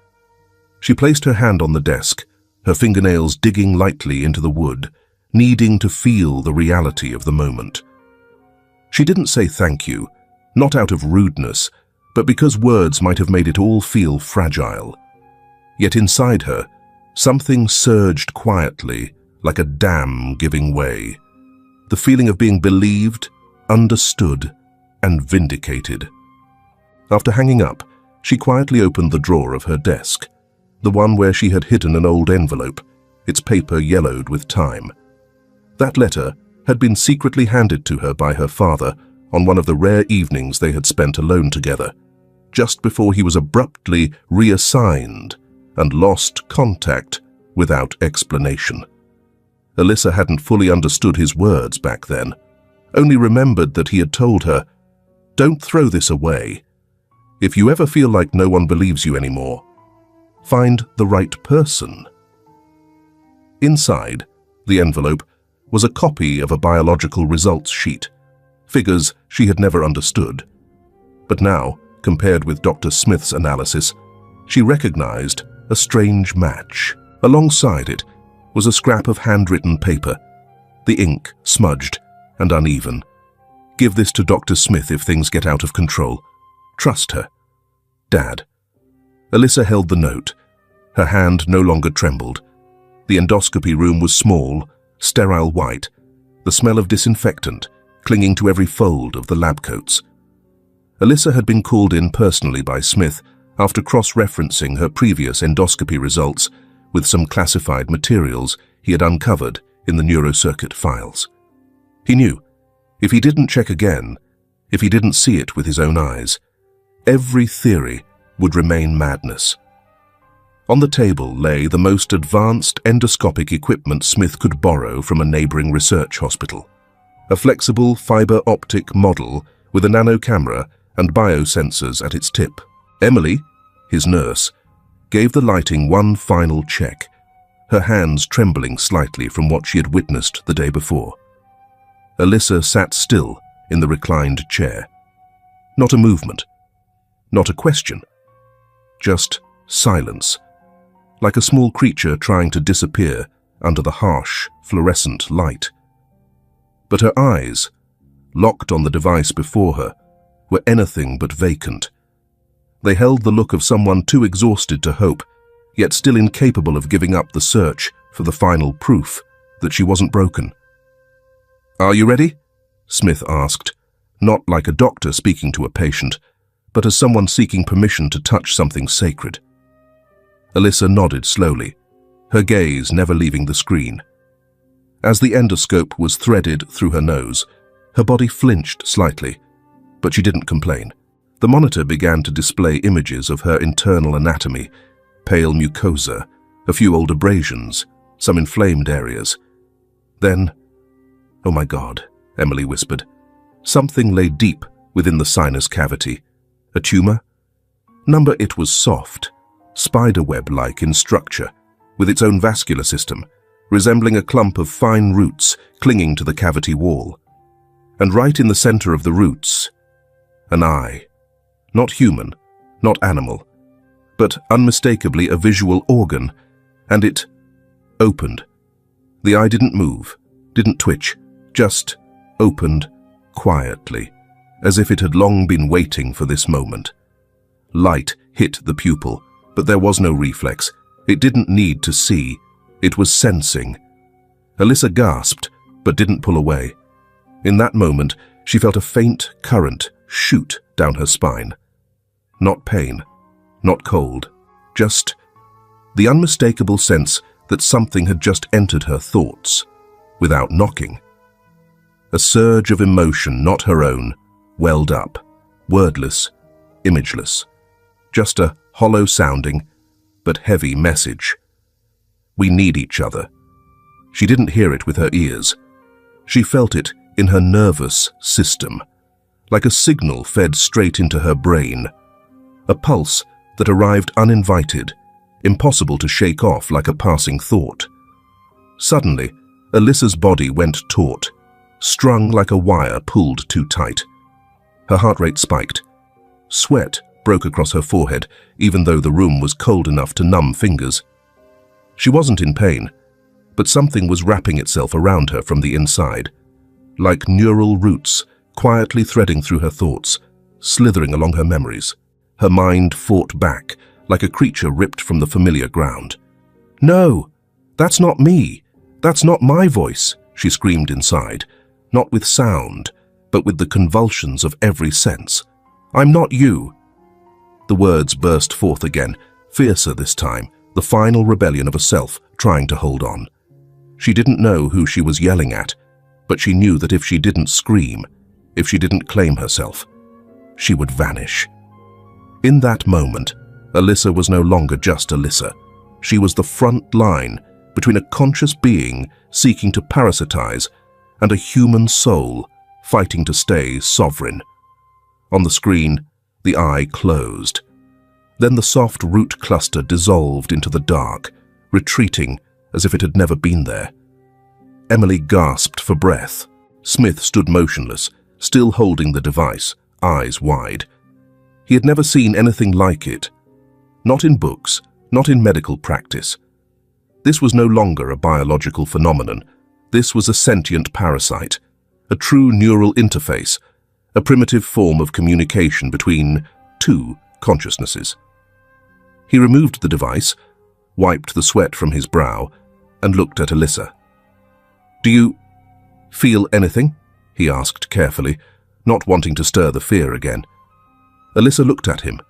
She placed her hand on the desk, her fingernails digging lightly into the wood, needing to feel the reality of the moment. She didn't say thank you, not out of rudeness, but because words might have made it all feel fragile. Yet inside her, something surged quietly, like a dam giving way. The feeling of being believed, understood, and vindicated. After hanging up, she quietly opened the drawer of her desk, the one where she had hidden an old envelope, its paper yellowed with time. That letter had been secretly handed to her by her father on one of the rare evenings they had spent alone together, just before he was abruptly reassigned and lost contact without explanation. Alyssa hadn't fully understood his words back then, only remembered that he had told her, "Don't throw this away. If you ever feel like no one believes you anymore, find the right person." Inside the envelope was a copy of a biological results sheet, figures she had never understood. But now, compared with Dr. Smith's analysis, she recognized a strange match. Alongside it was a scrap of handwritten paper, the ink smudged and uneven. "Give this to Dr. Smith if things get out of control. Trust her. Dad." Alyssa held the note. Her hand no longer trembled. The endoscopy room was small, sterile white, the smell of disinfectant clinging to every fold of the lab coats. Alyssa had been called in personally by Smith after cross-referencing her previous endoscopy results with some classified materials he had uncovered in the neurocircuit files. He knew, if he didn't check again, if he didn't see it with his own eyes, every theory would remain madness. On the table lay the most advanced endoscopic equipment Smith could borrow from a neighboring research hospital. A flexible fiber optic model with a nano camera and biosensors at its tip. Emily, his nurse, gave the lighting one final check, her hands trembling slightly from what she had witnessed the day before. Alyssa sat still in the reclined chair. Not a movement, not a question, just silence, like a small creature trying to disappear under the harsh, fluorescent light. But her eyes, locked on the device before her, were anything but vacant. They held the look of someone too exhausted to hope, yet still incapable of giving up the search for the final proof that she wasn't broken. "Are you ready?" Smith asked, not like a doctor speaking to a patient, but as someone seeking permission to touch something sacred. Alyssa nodded slowly, her gaze never leaving the screen. As the endoscope was threaded through her nose, her body flinched slightly, but she didn't complain. The monitor began to display images of her internal anatomy, pale mucosa, a few old abrasions, some inflamed areas. Then, "Oh my God," Emily whispered. Something lay deep within the sinus cavity. A tumor? Number it was soft, spiderweb-like in structure, with its own vascular system, resembling a clump of fine roots clinging to the cavity wall. And right in the center of the roots, an eye. Not human, not animal, but unmistakably a visual organ, and it opened. The eye didn't move, didn't twitch, just opened quietly, as if it had long been waiting for this moment. Light hit the pupil, but there was no reflex. It didn't need to see. It was sensing. Alyssa gasped, but didn't pull away. In that moment, she felt a faint current shoot down her spine. Not pain, not cold, just the unmistakable sense that something had just entered her thoughts, without knocking. A surge of emotion, not her own, welled up, wordless, imageless. Just a hollow-sounding, but heavy message. We need each other. She didn't hear it with her ears. She felt it in her nervous system, like a signal fed straight into her brain. A pulse that arrived uninvited, impossible to shake off like a passing thought. Suddenly, Alyssa's body went taut, strung like a wire pulled too tight. Her heart rate spiked. Sweat broke across her forehead, even though the room was cold enough to numb fingers. She wasn't in pain, but something was wrapping itself around her from the inside, like neural roots quietly threading through her thoughts, slithering along her memories. Her mind fought back, like a creature ripped from the familiar ground. "No, that's not me. That's not my voice," she screamed inside, not with sound, but with the convulsions of every sense. "I'm not you." The words burst forth again, fiercer this time, the final rebellion of a self trying to hold on. She didn't know who she was yelling at, but she knew that if she didn't scream, if she didn't claim herself, she would vanish. In that moment, Alyssa was no longer just Alyssa. She was the front line between a conscious being seeking to parasitize and a human soul fighting to stay sovereign. On the screen, the eye closed. Then the soft root cluster dissolved into the dark, retreating as if it had never been there. Emily gasped for breath. Smith stood motionless, still holding the device, eyes wide. He had never seen anything like it. Not in books, not in medical practice. This was no longer a biological phenomenon. This was a sentient parasite, a true neural interface, a primitive form of communication between two consciousnesses. He removed the device, wiped the sweat from his brow, and looked at Alyssa. "Do you feel anything?" he asked carefully, not wanting to stir the fear again. Alyssa looked at him.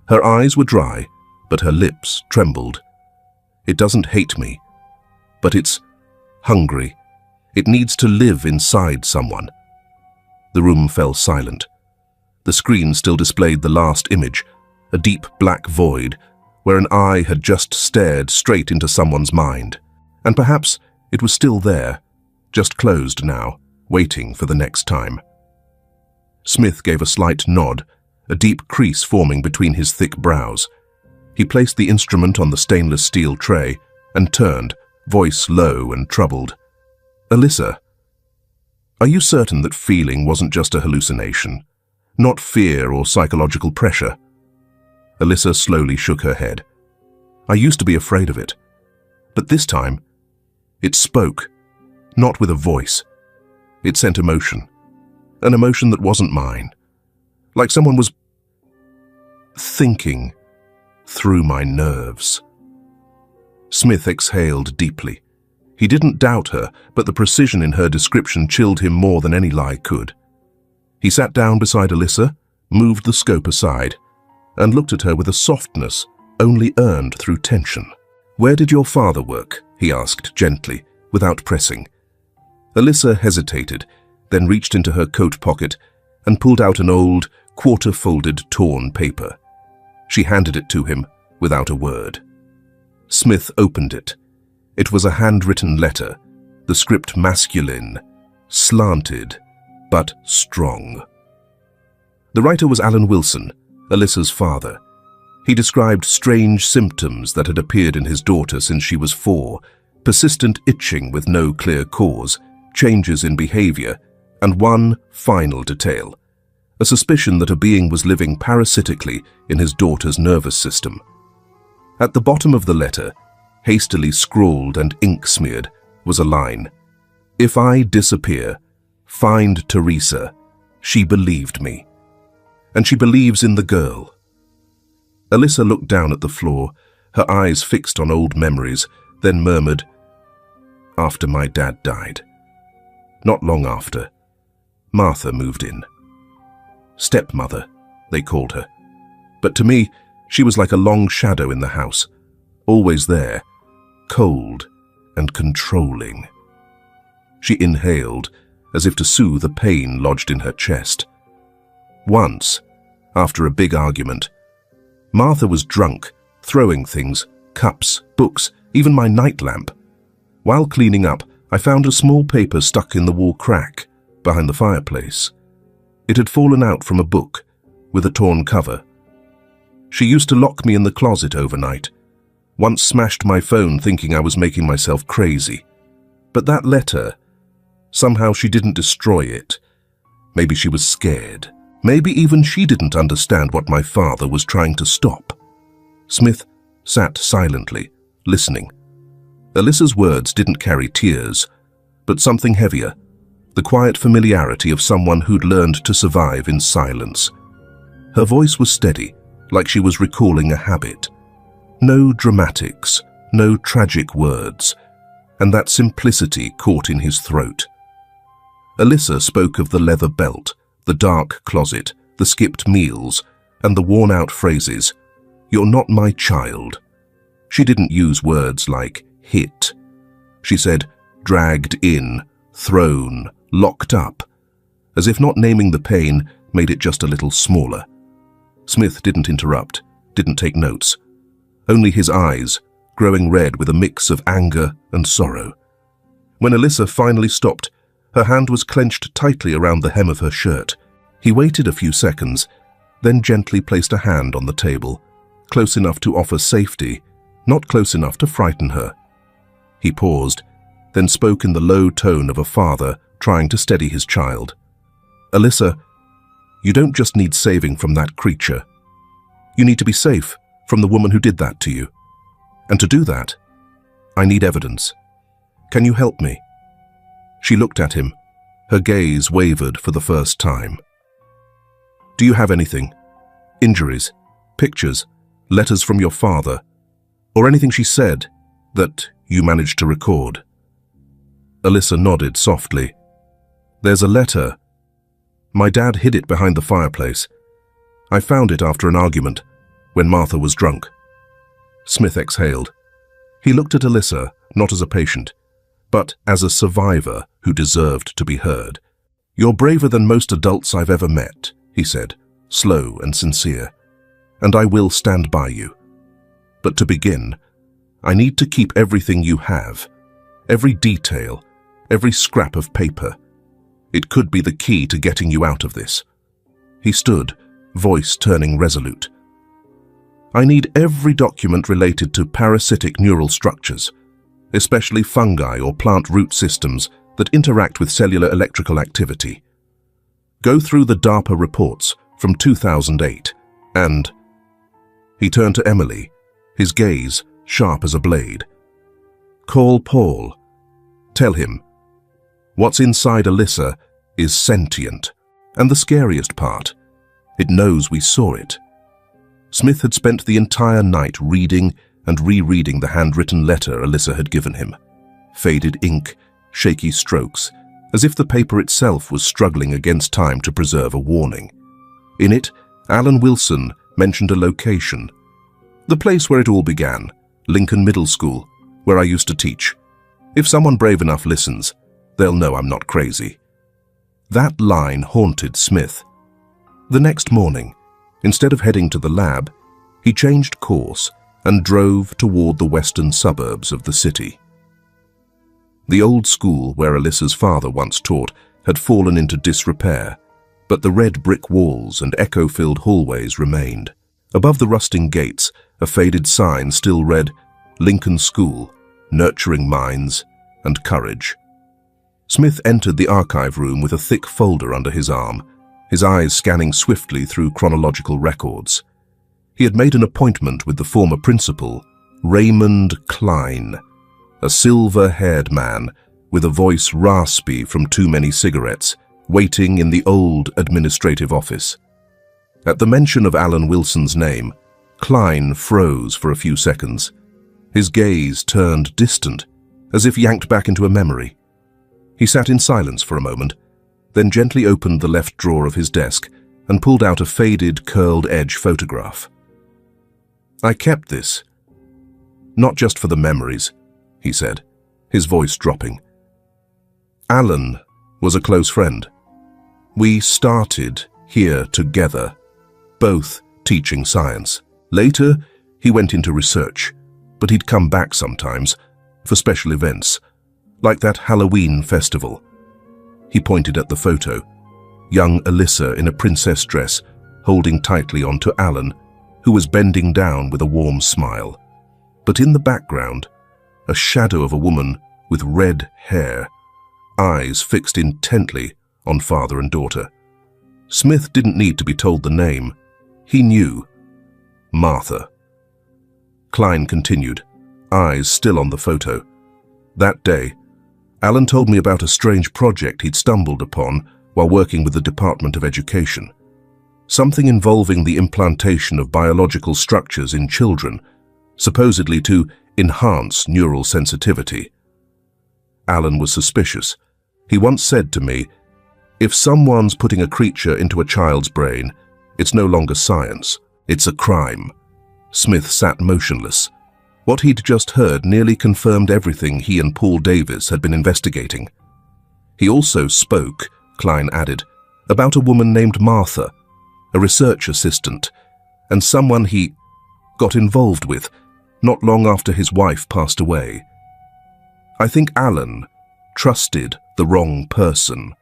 Her eyes were dry, but her lips trembled. "It doesn't hate me, but it's hungry. It needs to live inside someone." The room fell silent. The screen still displayed the last image, a deep black void, where an eye had just stared straight into someone's mind. And perhaps it was still there, just closed now, waiting for the next time. Smith gave a slight nod, a deep crease forming between his thick brows. He placed the instrument on the stainless steel tray and turned, voice low and troubled. "Alyssa, are you certain that feeling wasn't just a hallucination, not fear or psychological pressure?" Alyssa slowly shook her head. "I used to be afraid of it, but this time, it spoke, not with a voice. It sent emotion, an emotion that wasn't mine. Like someone was..." thinking through my nerves. Smith exhaled deeply. He didn't doubt her, but the precision in her description chilled him more than any lie could. He sat down beside Alyssa, moved the scope aside, and looked at her with a softness only earned through tension. "Where did your father work?" he asked gently, without pressing. Alyssa hesitated, then reached into her coat pocket and pulled out an old, quarter-folded, torn paper. She handed it to him without a word. Smith opened it. It was a handwritten letter, the script masculine, slanted, but strong. The writer was Alan Wilson, Alyssa's father. He described strange symptoms that had appeared in his daughter since she was 4, persistent itching with no clear cause, changes in behavior, and one final detail, a suspicion that a being was living parasitically in his daughter's nervous system. At the bottom of the letter, hastily scrawled and ink-smeared, was a line. "If I disappear, find Teresa. She believed me. And she believes in the girl." Alyssa looked down at the floor, her eyes fixed on old memories, then murmured, "After my dad died. Not long after, Martha moved in. Stepmother, they called her. But to me, she was like a long shadow in the house, always there, cold and controlling." She inhaled, as if to soothe a pain lodged in her chest. Once, after a big argument, Martha was drunk, throwing things, cups, books, even my night lamp. While cleaning up, I found a small paper stuck in the wall crack behind the fireplace. It had fallen out from a book, with a torn cover. She used to lock me in the closet overnight, once smashed my phone thinking I was making myself crazy. But that letter, somehow she didn't destroy it. Maybe she was scared. Maybe even she didn't understand what my father was trying to stop. Smith sat silently, listening. Alyssa's words didn't carry tears, but something heavier, the quiet familiarity of someone who'd learned to survive in silence. Her voice was steady, like she was recalling a habit. No dramatics, no tragic words, and that simplicity caught in his throat. Alyssa spoke of the leather belt, the dark closet, the skipped meals, and the worn-out phrases, "You're not my child." She didn't use words like hit. She said dragged in, thrown, locked up, as if not naming the pain made it just a little smaller. Smith didn't interrupt, didn't take notes. Only his eyes, growing red with a mix of anger and sorrow. When Alyssa finally stopped, her hand was clenched tightly around the hem of her shirt. He waited a few seconds, then gently placed a hand on the table, close enough to offer safety, not close enough to frighten her. He paused, then spoke in the low tone of a father trying to steady his child. "Alyssa, you don't just need saving from that creature. You need to be safe from the woman who did that to you. And to do that, I need evidence. Can you help me?" She looked at him. Her gaze wavered for the first time. "Do you have anything? Injuries, pictures, letters from your father, or anything she said that you managed to record?" Alyssa nodded softly. "There's a letter. My dad hid it behind the fireplace. I found it after an argument, when Martha was drunk." Smith exhaled. He looked at Alyssa, not as a patient, but as a survivor who deserved to be heard. "You're braver than most adults I've ever met," he said, slow and sincere, "and I will stand by you. But to begin, I need to keep everything you have, every detail, every scrap of paper. It could be the key to getting you out of this." He stood, voice turning resolute. "I need every document related to parasitic neural structures, especially fungi or plant root systems that interact with cellular electrical activity. Go through the DARPA reports from 2008 and..." He turned to Emily, his gaze sharp as a blade. "Call Paul. Tell him, what's inside Alyssa is sentient, and the scariest part, it knows we saw it. Smith had spent the entire night reading and rereading the handwritten letter Alyssa had given him. Faded ink, shaky strokes, as if the paper itself was struggling against time to preserve a warning. In it, Alan Wilson mentioned a location. The place where it all began, Lincoln Middle School, where I used to teach. If someone brave enough listens, they'll know I'm not crazy. That line haunted Smith. The next morning, instead of heading to the lab, he changed course and drove toward the western suburbs of the city. The old school where Alyssa's father once taught had fallen into disrepair, but the red brick walls and echo-filled hallways remained. Above the rusting gates, a faded sign still read, "Lincoln School, Nurturing Minds and Courage." Smith entered the archive room with a thick folder under his arm, his eyes scanning swiftly through chronological records. He had made an appointment with the former principal, Raymond Klein, a silver-haired man with a voice raspy from too many cigarettes, waiting in the old administrative office. At the mention of Alan Wilson's name, Klein froze for a few seconds. His gaze turned distant, as if yanked back into a memory. He sat in silence for a moment, then gently opened the left drawer of his desk and pulled out a faded, curled-edge photograph. "I kept this. Not just for the memories," he said, his voice dropping. "Alan was a close friend. We started here together, both teaching science. Later, he went into research, but he'd come back sometimes for special events, like that Halloween festival." He pointed at the photo, young Alyssa in a princess dress, holding tightly onto Alan, who was bending down with a warm smile. But in the background, a shadow of a woman with red hair, eyes fixed intently on father and daughter. Smith didn't need to be told the name. He knew. Martha. Klein continued, eyes still on the photo. "That day, Alan told me about a strange project he'd stumbled upon while working with the Department of Education. Something involving the implantation of biological structures in children, supposedly to enhance neural sensitivity. Alan was suspicious. He once said to me, 'If someone's putting a creature into a child's brain, it's no longer science, it's a crime.'" Smith sat motionless. What he'd just heard nearly confirmed everything he and Paul Davis had been investigating. He also spoke, Klein added, about a woman named Martha, a research assistant, and someone he got involved with not long after his wife passed away. "I think Alan trusted the wrong person."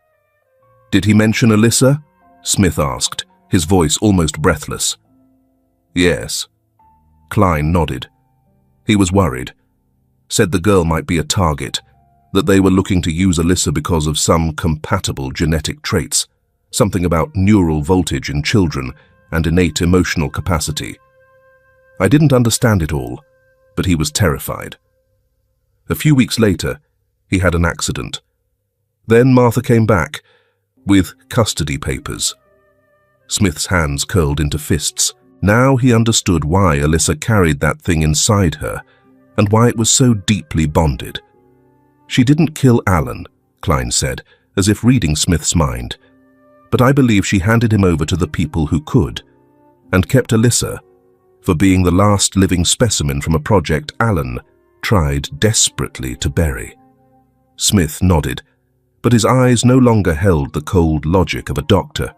"Did he mention Alyssa?" Smith asked, his voice almost breathless. "Yes." Klein nodded. He was worried. Said the girl might be a target, that they were looking to use Alyssa because of some compatible genetic traits, something about neural voltage in children and innate emotional capacity. I didn't understand it all, but he was terrified. A few weeks later, he had an accident. Then Martha came back, with custody papers. Smith's hands curled into fists. Now he understood why Alyssa carried that thing inside her, and why it was so deeply bonded. "She didn't kill Alan," Klein said, as if reading Smith's mind. "But I believe she handed him over to the people who could, and kept Alyssa for being the last living specimen from a project Alan tried desperately to bury." Smith nodded, but his eyes no longer held the cold logic of a doctor.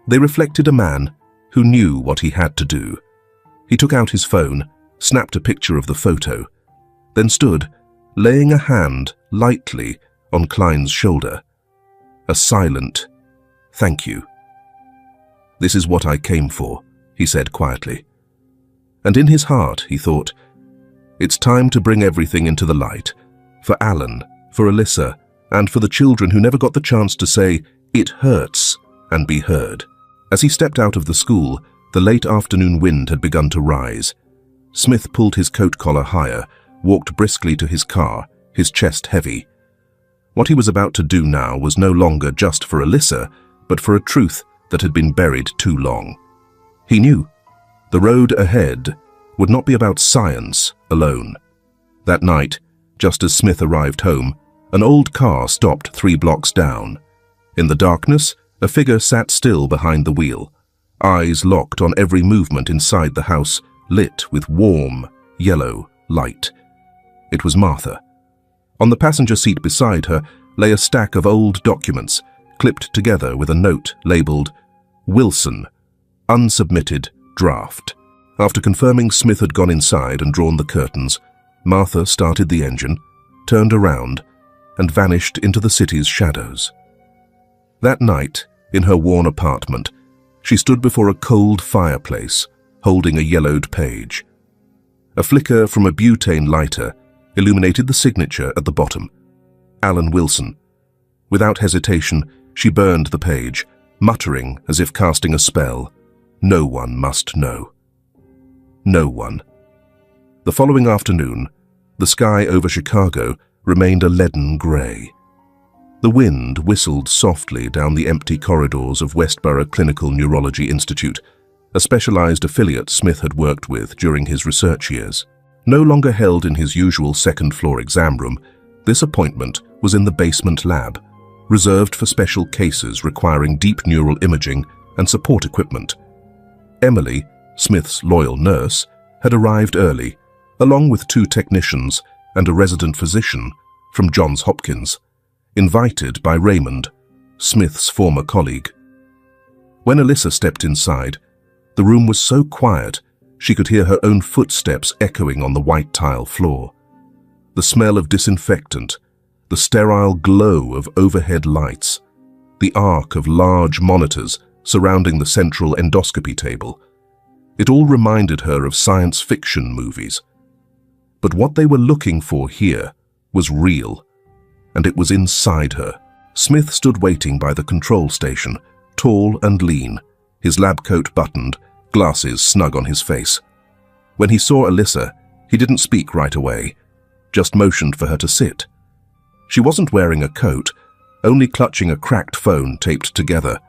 They reflected a man who knew what he had to do. He took out his phone, snapped a picture of the photo, then stood, laying a hand lightly on Klein's shoulder. A silent, "Thank you." "This is what I came for," he said quietly. And in his heart, he thought, "It's time to bring everything into the light, for Alan, for Alyssa, and for the children who never got the chance to say, 'It hurts,' and be heard." As he stepped out of the school, the late afternoon wind had begun to rise. Smith pulled his coat collar higher, walked briskly to his car, his chest heavy. What he was about to do now was no longer just for Alyssa, but for a truth that had been buried too long. He knew The road ahead would not be about science alone. That night, just as Smith arrived home, an old car stopped 3 blocks down. In the darkness, a figure sat still behind the wheel, eyes locked on every movement inside the house, lit with warm, yellow light. It was Martha. On the passenger seat beside her lay a stack of old documents, clipped together with a note labeled Wilson, unsubmitted draft. After confirming Smith had gone inside and drawn the curtains, Martha started the engine, turned around, and vanished into the city's shadows. That night, in her worn apartment, she stood before a cold fireplace, holding a yellowed page. A flicker from a butane lighter illuminated the signature at the bottom, Alan Wilson. Without hesitation, she burned the page, muttering as if casting a spell, "No one must know." No one. The following afternoon, the sky over Chicago remained a leaden grey. The wind whistled softly down the empty corridors of Westboro Clinical Neurology Institute, a specialized affiliate Smith had worked with during his research years. No longer held in his usual second-floor exam room, this appointment was in the basement lab, reserved for special cases requiring deep neural imaging and support equipment. Emily, Smith's loyal nurse, had arrived early, along with 2 technicians and a resident physician from Johns Hopkins, invited by Raymond, Smith's former colleague. When Alyssa stepped inside, the room was so quiet she could hear her own footsteps echoing on the white tile floor. The smell of disinfectant, the sterile glow of overhead lights, the arc of large monitors surrounding the central endoscopy table. It all reminded her of science fiction movies. But what they were looking for here was real, and it was inside her. Smith stood waiting by the control station, tall and lean, his lab coat buttoned, glasses snug on his face. When he saw Alyssa, he didn't speak right away, just motioned for her to sit. She wasn't wearing a coat, only clutching a cracked phone taped together,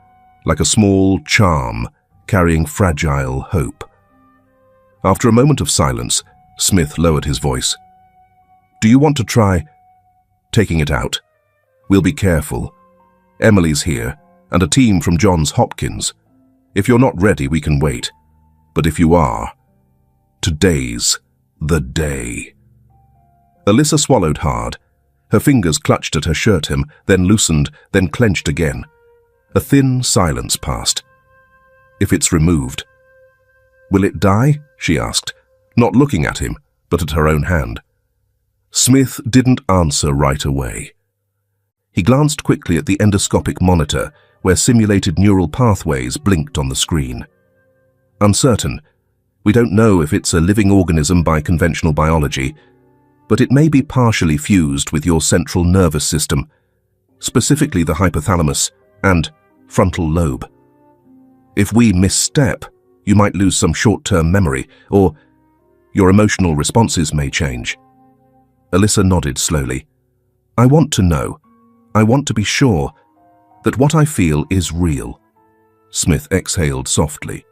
like a small charm carrying fragile hope. After a moment of silence, Smith lowered his voice. "Do you want to try taking it out? We'll be careful. Emily's here, and a team from Johns Hopkins. If you're not ready, we can wait. But if you are, today's the day." Alyssa swallowed hard. Her fingers clutched at her shirt hem, then loosened, then clenched again. A thin silence passed. "If it's removed, will it die?" she asked, not looking at him, but at her own hand. Smith didn't answer right away. He glanced quickly at the endoscopic monitor, where simulated neural pathways blinked on the screen. "Uncertain. We don't know if it's a living organism by conventional biology, but it may be partially fused with your central nervous system, specifically the hypothalamus and frontal lobe. If we misstep, you might lose some short-term memory, or your emotional responses may change." Alyssa nodded slowly. "I want to know. I want to be sure that what I feel is real." Smith exhaled softly.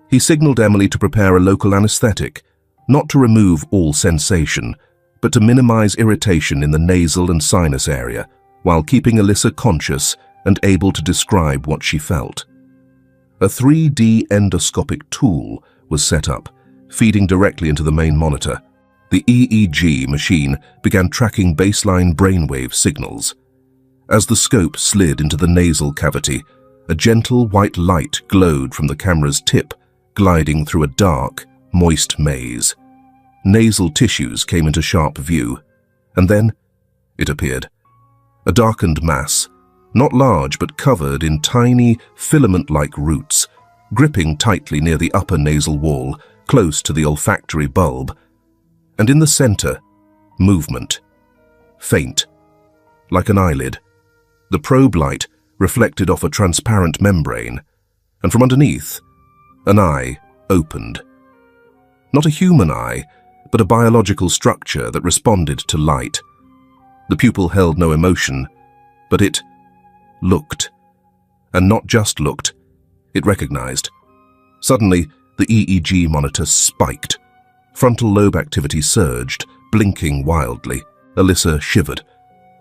He signaled Emily to prepare a local anesthetic, not to remove all sensation, but to minimize irritation in the nasal and sinus area, while keeping Alyssa conscious and able to describe what she felt. A 3D endoscopic tool was set up, feeding directly into the main monitor. The EEG machine began tracking baseline brainwave signals. As the scope slid into the nasal cavity, a gentle white light glowed from the camera's tip, gliding through a dark, moist maze. Nasal tissues came into sharp view, and then it appeared. A darkened mass, not large but covered in tiny, filament-like roots, gripping tightly near the upper nasal wall, close to the olfactory bulb. And in the center, movement. Faint, like an eyelid. The probe light reflected off a transparent membrane, and from underneath, an eye opened. Not a human eye, but a biological structure that responded to light. The pupil held no emotion, but it looked. And not just looked, it recognized. Suddenly, The EEG monitor spiked. Frontal lobe activity surged, blinking wildly. Alyssa shivered.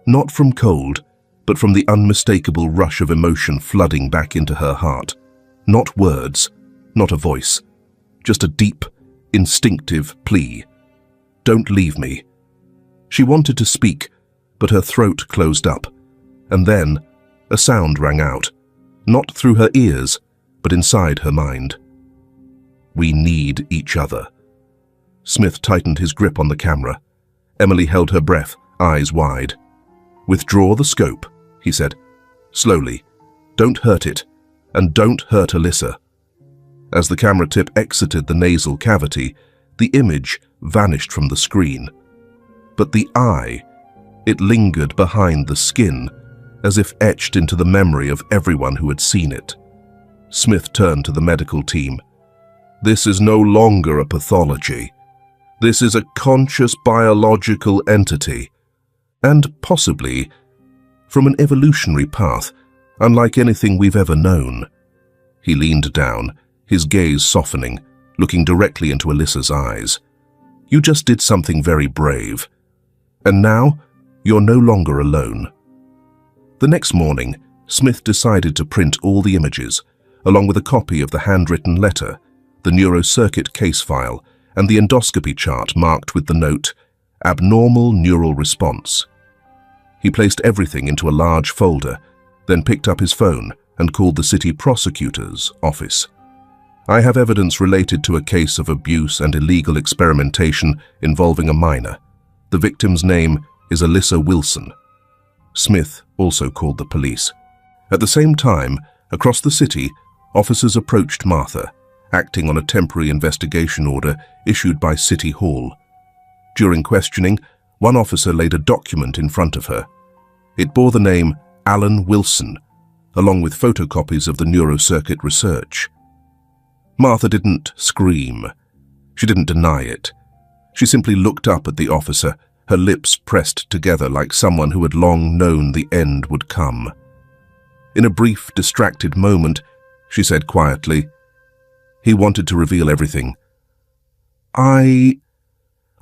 Not from cold, but from the unmistakable rush of emotion flooding back into her heart. Not words, not a voice. Just a deep, instinctive plea. Don't leave me. She wanted to speak, but her throat closed up. And then, a sound rang out. Not through her ears, but inside her mind. We need each other. Smith tightened his grip on the camera. Emily held her breath, eyes wide. Withdraw the scope, he said. Slowly. Don't hurt it, and don't hurt Alyssa. As the camera tip exited the nasal cavity, the image vanished from the screen. But the eye, it lingered behind the skin, as if etched into the memory of everyone who had seen it. Smith turned to the medical team. This is no longer a pathology. This is a conscious biological entity, and possibly from an evolutionary path, unlike anything we've ever known. He leaned down, his gaze softening, looking directly into Alyssa's eyes. You just did something very brave. And now, you're no longer alone. The next morning, Smith decided to print all the images, along with a copy of the handwritten letter, the neurocircuit case file, and the endoscopy chart marked with the note, Abnormal Neural Response. He placed everything into a large folder, then picked up his phone and called the city prosecutor's office. I have evidence related to a case of abuse and illegal experimentation involving a minor. The victim's name is Alyssa Wilson. Smith also called the police. At the same time, across the city, officers approached Martha, acting on a temporary investigation order issued by City Hall. During questioning, one officer laid a document in front of her. It bore the name Alan Wilson, along with photocopies of the neurocircuit research. Martha didn't scream. She didn't deny it. She simply looked up at the officer, her lips pressed together like someone who had long known the end would come. In a brief, distracted moment, she said quietly, "He wanted to reveal everything. I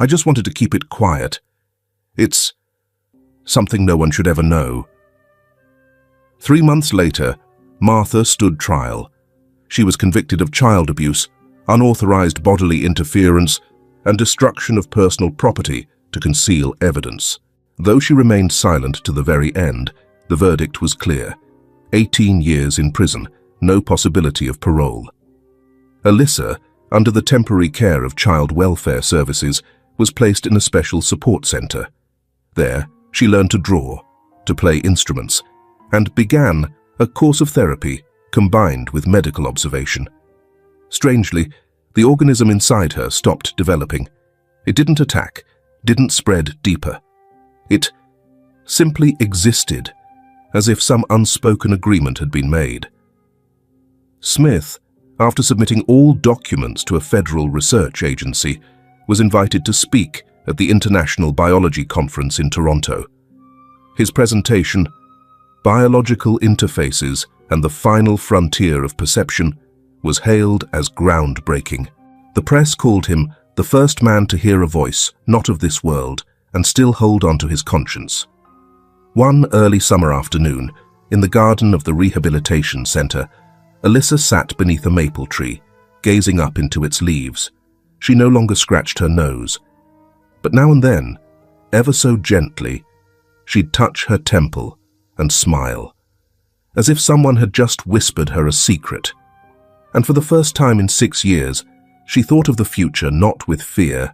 just wanted to keep it quiet. It's something no one should ever know." 3 months later, Martha stood trial. She was convicted of child abuse, unauthorized bodily interference, and destruction of personal property to conceal evidence. Though she remained silent to the very end, the verdict was clear. 18 years in prison, no possibility of parole. Alyssa, under the temporary care of Child Welfare Services, was placed in a special support center. There, she learned to draw, to play instruments, and began a course of therapy combined with medical observation. Strangely, the organism inside her stopped developing. It didn't attack, didn't spread deeper. It simply existed, as if some unspoken agreement had been made. Smith, after submitting all documents to a federal research agency, was invited to speak at the International Biology Conference in Toronto. His presentation, Biological Interfaces and the Final Frontier of Perception, was hailed as groundbreaking. The press called him the first man to hear a voice not of this world and still hold on to his conscience. One early summer afternoon, in the garden of the rehabilitation center, Alyssa sat beneath a maple tree, gazing up into its leaves. She no longer scratched her nose, but now and then, ever so gently, she'd touch her temple and smile, as if someone had just whispered her a secret. And for the first time in 6 years, she thought of the future not with fear,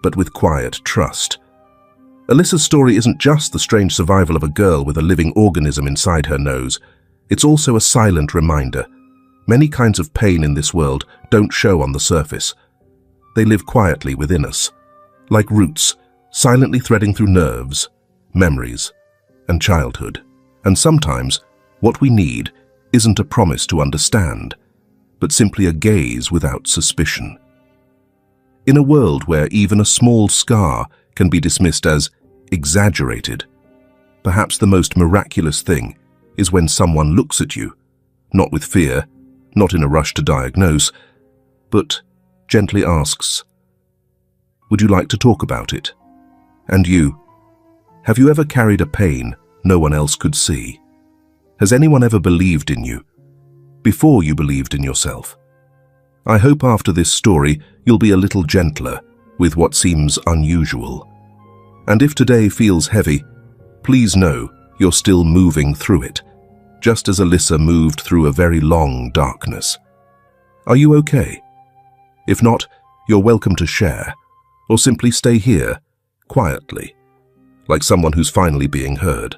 but with quiet trust. Alyssa's story isn't just the strange survival of a girl with a living organism inside her nose. It's also a silent reminder. Many kinds of pain in this world don't show on the surface. They live quietly within us, like roots, silently threading through nerves, memories, and childhood. And sometimes, what we need isn't a promise to understand, but simply a gaze without suspicion. In a world where even a small scar can be dismissed as exaggerated, perhaps the most miraculous thing is when someone looks at you, not with fear, not in a rush to diagnose, but gently asks, "Would you like to talk about it? And you, have you ever carried a pain no one else could see? Has anyone ever believed in you before you believed in yourself?" I hope after this story you'll be a little gentler with what seems unusual. And if today feels heavy, please know you're still moving through it, just as Alyssa moved through a very long darkness. Are you okay? If not, you're welcome to share, or simply stay here, quietly, like someone who's finally being heard.